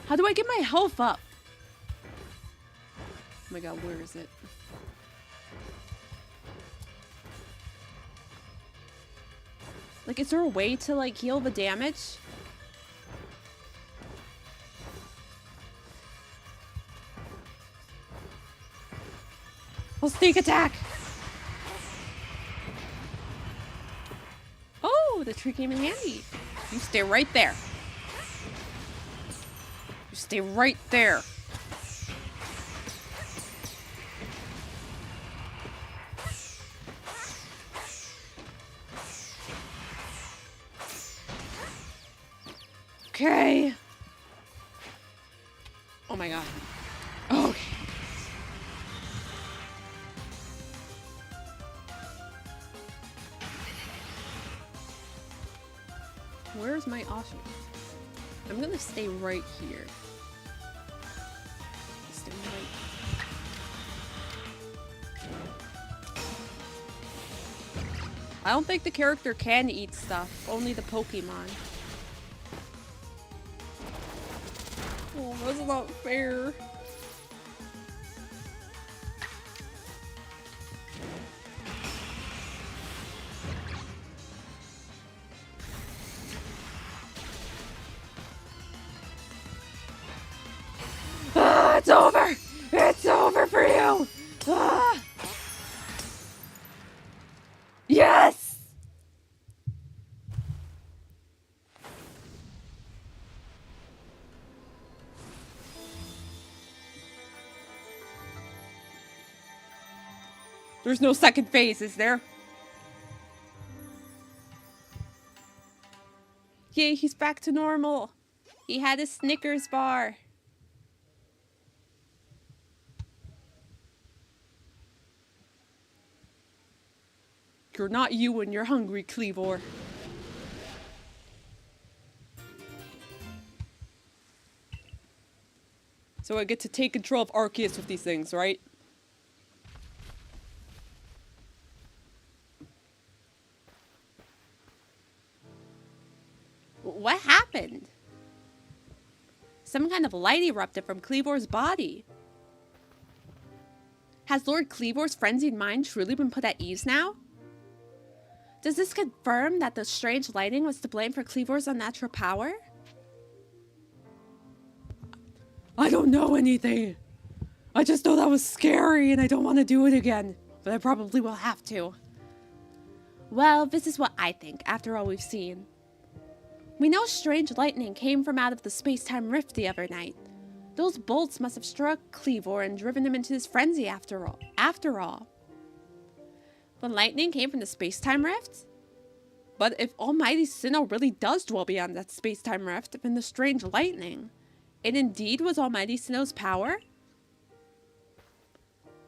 How do I get my health up? Oh my god, where is it? Like, is there a way to, like, heal the damage? Well, sneak attack! Oh, the tree came in handy. You stay right there. You stay right there. Okay. Oh my god. Okay. Where's my option? I'm gonna stay right here. Stay right. I don't think the character can eat stuff, only the Pokemon. Oh, that's not fair. Ah, it's over! It's over for you! Ah! Yes! There's no second phase, is there? Yay, he's back to normal. He had a Snickers bar. You're not you when you're hungry, Cleavor. So I get to take control of Arceus with these things, right? What happened? some kind of light erupted from Kleavor's body. Has Lord Kleavor's frenzied mind truly been put at ease now? Does this confirm that the strange lighting was to blame for Kleavor's unnatural power? I don't know anything. I just know that was scary and I don't want to do it again, but I probably will have to. Well, this is what I think after all we've seen. We know strange lightning came from out of the space-time rift the other night. Those bolts must have struck Kleavor and driven him into his frenzy after all. The lightning came from the space-time rift? But if Almighty Sinnoh really does dwell beyond that space-time rift, then the strange lightning, it indeed was Almighty Sinnoh's power?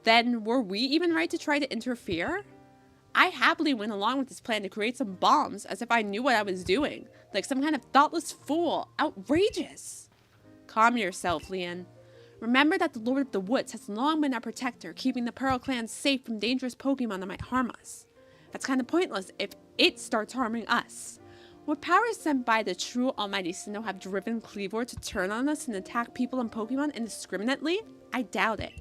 Then were we even right to try to interfere? I happily went along with this plan to create some bombs as if I knew what I was doing, like some kind of thoughtless fool. Outrageous! Calm yourself, Leon. Remember that the Lord of the Woods has long been our protector, keeping the Pearl Clan safe from dangerous Pokemon that might harm us. That's kind of pointless if it starts harming us. Would powers sent by the true Almighty Sinnoh have driven Kleavor to turn on us and attack people and Pokemon indiscriminately? I doubt it.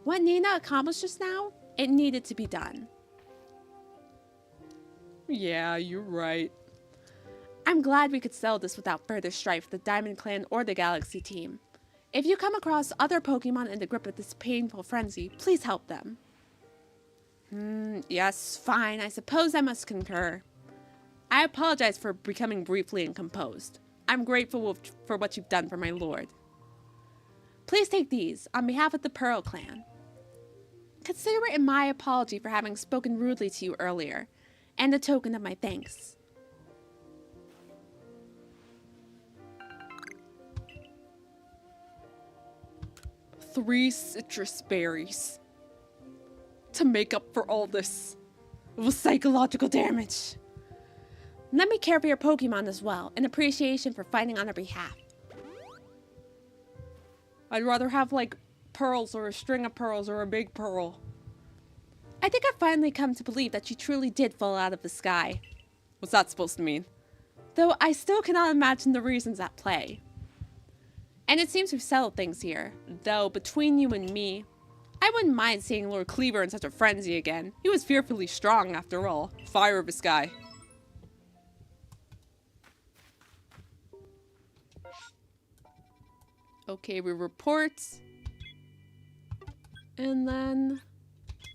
What Nina accomplished just now, it needed to be done. Yeah, you're right. I'm glad we could settle this without further strife with the Diamond Clan or the Galaxy team. If you come across other Pokemon in the grip of this painful frenzy, please help them. Yes, fine. I suppose I must concur. I apologize for becoming briefly incomposed. I'm grateful for what you've done for my lord. Please take these on behalf of the Pearl Clan. Consider it my apology for having spoken rudely to you earlier, and a token of my thanks. Three citrus berries. To make up for all this. It was psychological damage. Let me care for your Pokemon as well, in appreciation for fighting on our behalf. I'd rather have, like, pearls or a string of pearls or a big pearl. I think I've finally come to believe that you truly did fall out of the sky. What's that supposed to mean? Though I still cannot imagine the reasons at play. And it seems we've settled things here, though between you and me, I wouldn't mind seeing Lord Kleavor in such a frenzy again. He was fearfully strong after all. Fire of the sky. Okay, we report. And then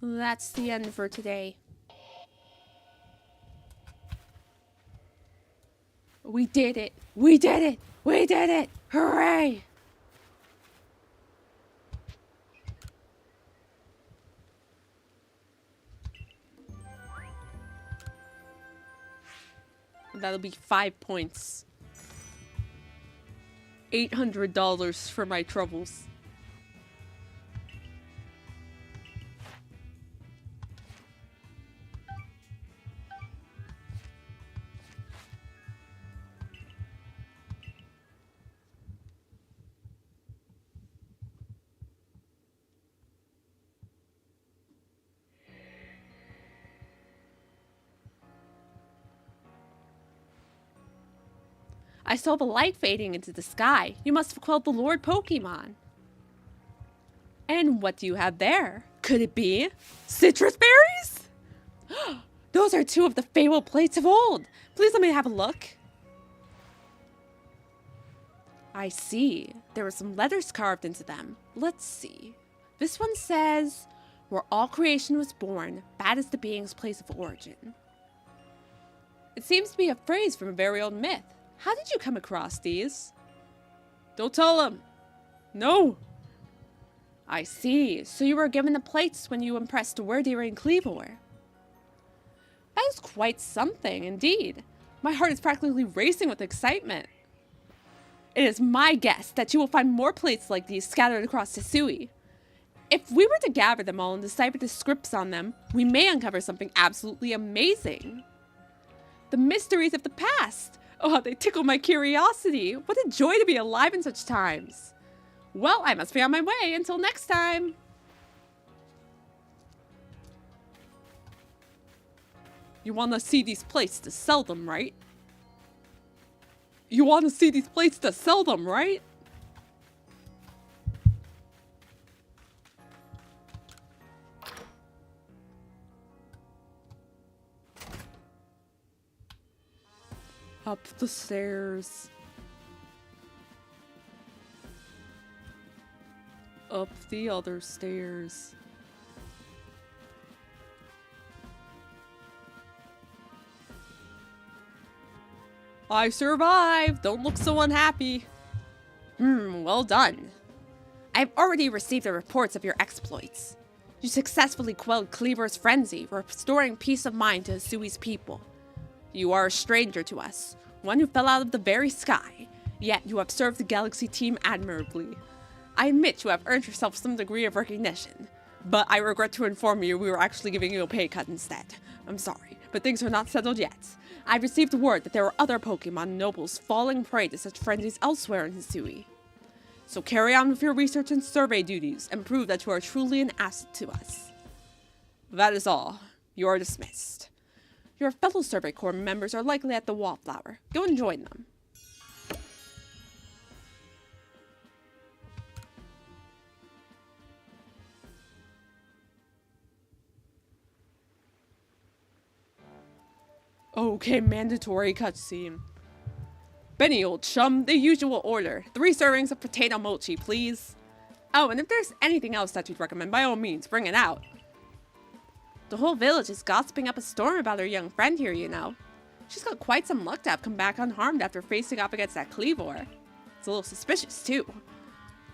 that's the end for today. We did it! We did it! We did it! Hooray! That'll be 5 points. $800 for my troubles. I saw the light fading into the sky. You must have quelled the Lord Pokemon. And what do you have there? Could it be citrus berries? Those are 2 of the fabled plates of old. Please let me have a look. I see. There were some letters carved into them. Let's see. This one says, where all creation was born, that is the being's place of origin. It seems to be a phrase from a very old myth. How did you come across these? Don't tell him. No. I see. So you were given the plates when you impressed Wordier and Kleavor. That is quite something, indeed. My heart is practically racing with excitement. It is my guess that you will find more plates like these scattered across Hisui. If we were to gather them all and decipher the scripts on them, we may uncover something absolutely amazing. The mysteries of the past. Oh, they tickle my curiosity. What a joy to be alive in such times. Well, I must be on my way. Until next time. You want to see these plates to sell them, right? You want to see these plates to sell them, right? Up the stairs. Up the other stairs. I survived! Don't look so unhappy. Well done. I've already received the reports of your exploits. You successfully quelled Cleaver's frenzy, restoring peace of mind to Hisui's people. You are a stranger to us, one who fell out of the very sky, yet you have served the Galaxy team admirably. I admit you have earned yourself some degree of recognition, but I regret to inform you we were actually giving you a pay cut instead. I'm sorry, but things are not settled yet. I've received word that there are other Pokemon nobles falling prey to such frenzies elsewhere in Hisui. So carry on with your research and survey duties and prove that you are truly an asset to us. That is all. You are dismissed. Your fellow Survey Corps members are likely at the Wallflower. Go and join them. Okay, mandatory cutscene. Benny, old chum, the usual order. 3 servings of potato mochi, please. Oh, and if there's anything else that you'd recommend, by all means, bring it out. The whole village is gossiping up a storm about our young friend here, you know. She's got quite some luck to have come back unharmed after facing off against that Cleavor. It's a little suspicious, too.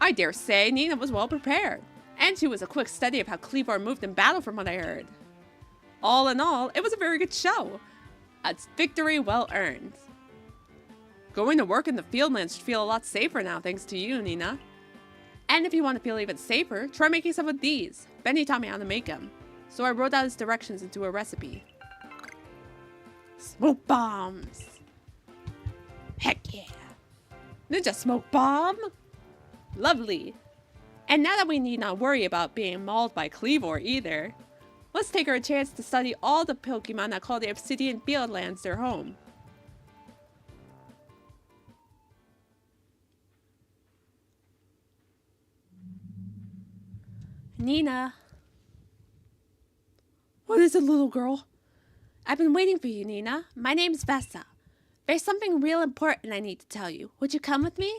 I dare say Nina was well prepared, and she was a quick study of how Cleavor moved in battle from what I heard. All in all, it was a very good show. A victory well earned. Going to work in the Fieldlands should feel a lot safer now thanks to you, Nina. And if you want to feel even safer, try making some of these. Benny taught me how to make them, so I wrote out his directions into a recipe. Smoke bombs! Heck yeah! Ninja smoke bomb! Lovely! And now that we need not worry about being mauled by Cleavor either, let's take our chance to study all the Pokemon that call the Obsidian Fieldlands their home. Nina. What is it, little girl? I've been waiting for you, Nina. My name's Vessa. There's something real important I need to tell you. Would you come with me?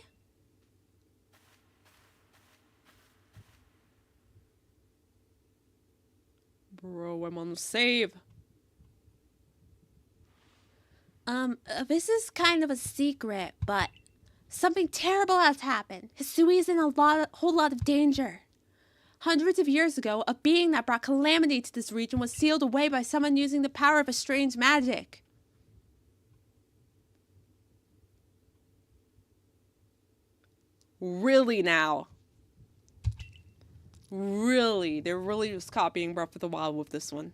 Bro, I'm on the save. This is kind of a secret, but something terrible has happened. Hisui is in a whole lot of danger. Hundreds of years ago, a being that brought calamity to this region was sealed away by someone using the power of a strange magic. Really now? Really? They're really just copying Breath of the Wild with this one.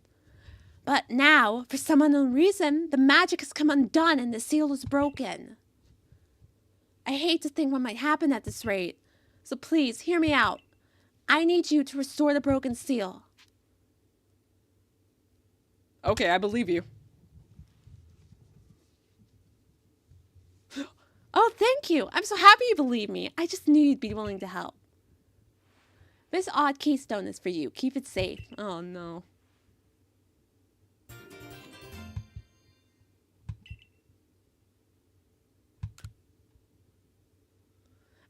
But now, for some unknown reason, the magic has come undone and the seal is broken. I hate to think what might happen at this rate, so please, hear me out. I need you to restore the broken seal. Okay, I believe you. Oh, thank you. I'm so happy you believe me. I just knew you'd be willing to help. This odd keystone is for you. Keep it safe. Oh, no.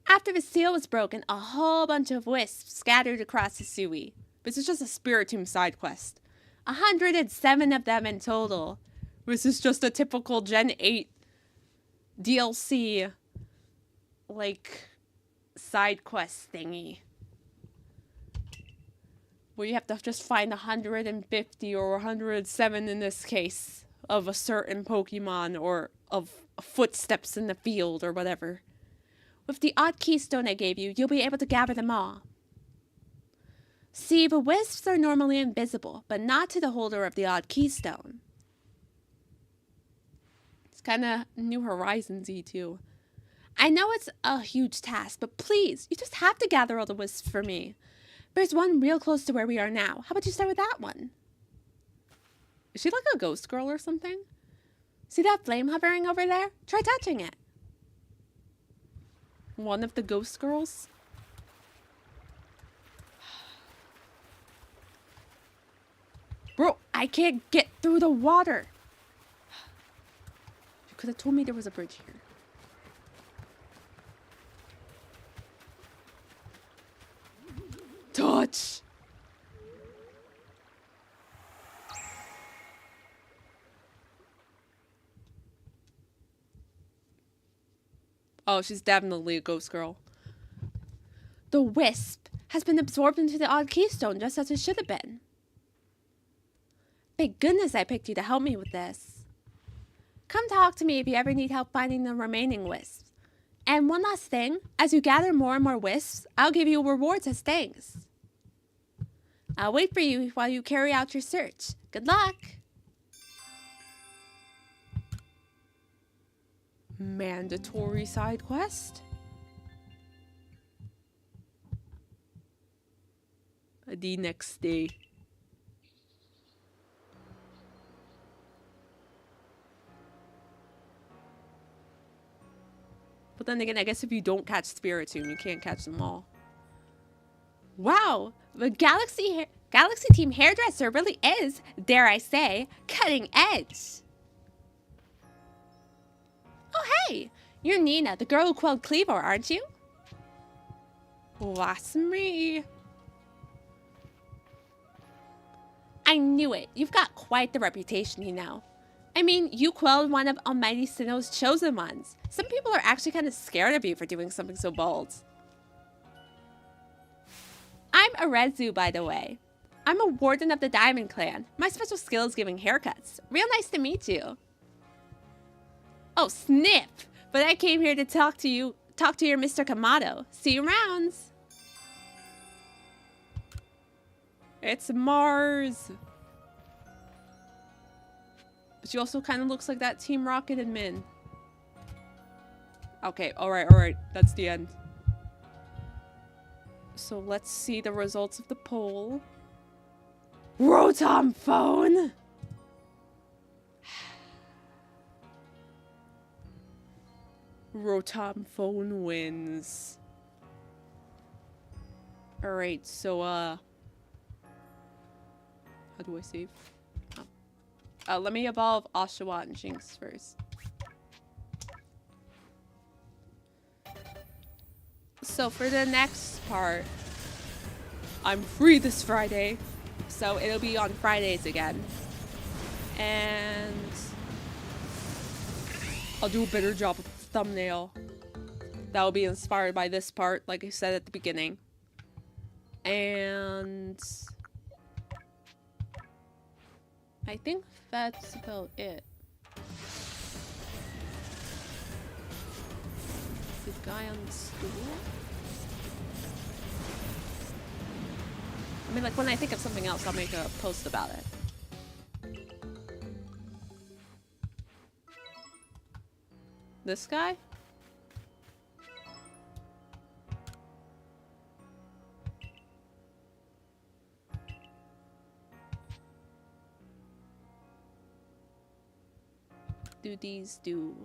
After the seal was broken, a whole bunch of wisps scattered across Hisui. This is just a Spiritomb side quest. 107 of them in total. This is just a typical Gen 8 DLC, like, side quest thingy. Where you have to just find 150 or 107 in this case of a certain Pokemon or of footsteps in the field or whatever. With the odd keystone I gave you, you'll be able to gather them all. See, the wisps are normally invisible, but not to the holder of the odd keystone. It's kind of New Horizons-y too. I know it's a huge task, but please, you just have to gather all the wisps for me. There's one real close to where we are now. How about you start with that one? Is she like a ghost girl or something? See that flame hovering over there? Try touching it. One of the ghost girls? Bro, I can't get through the water. You could have told me there was a bridge here. Touch! Oh, she's definitely a ghost girl. The wisp has been absorbed into the odd keystone just as it should have been. Thank goodness I picked you to help me with this. Come talk to me if you ever need help finding the remaining wisps. And one last thing, as you gather more and more wisps, I'll give you rewards as thanks. I'll wait for you while you carry out your search. Good luck! Mandatory side quest? The next day. But then again, I guess if you don't catch Spiritomb, you can't catch them all. Wow! The Galaxy Team hairdresser really is, dare I say, cutting edge. Oh hey! You're Nina, the girl who quelled Cleaver, aren't you? That's me. I knew it. You've got quite the reputation, you know. I mean, you quelled one of Almighty Sinnoh's chosen ones. Some people are actually kind of scared of you for doing something so bold. I'm Arezu, by the way. I'm a warden of the Diamond Clan. My special skill is giving haircuts. Real nice to meet you. Oh, snip! But I came here to talk to your Mr. Kamado. See you rounds. It's Mars. But she also kind of looks like that Team Rocket admin. Okay, alright. That's the end. So let's see the results of the poll. Rotom phone! Rotom phone wins. Alright, so how do I save? Let me evolve Oshawott and Jinx first. So for the next part, I'm free this Friday, so it'll be on Fridays again. And I'll do a better job with the thumbnail. That will be inspired by this part, like I said at the beginning. And I think that's about it. The guy on the stool? I mean, like, when I think of something else, I'll make a post about it. This guy? Do these do?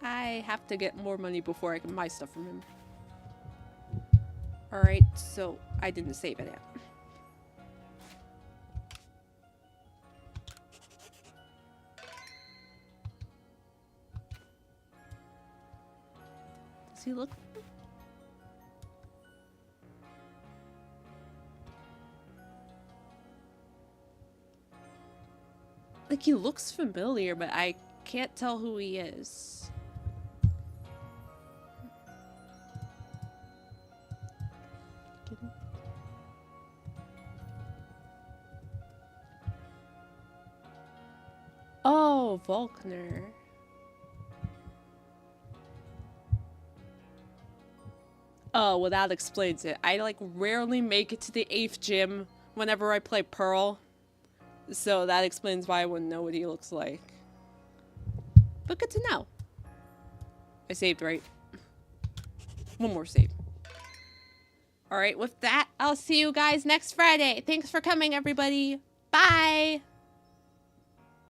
I have to get more money before I can buy stuff from him. Alright, so I didn't save it yet. Does he look? Like, he looks familiar, but I can't tell who he is. Oh, Volkner. Oh, well, that explains it. I, like, rarely make it to the 8th gym whenever I play Pearl. So that explains why I wouldn't know what he looks like. But good to know. I saved, right? One more save. Alright, with that, I'll see you guys next Friday. Thanks for coming, everybody. Bye!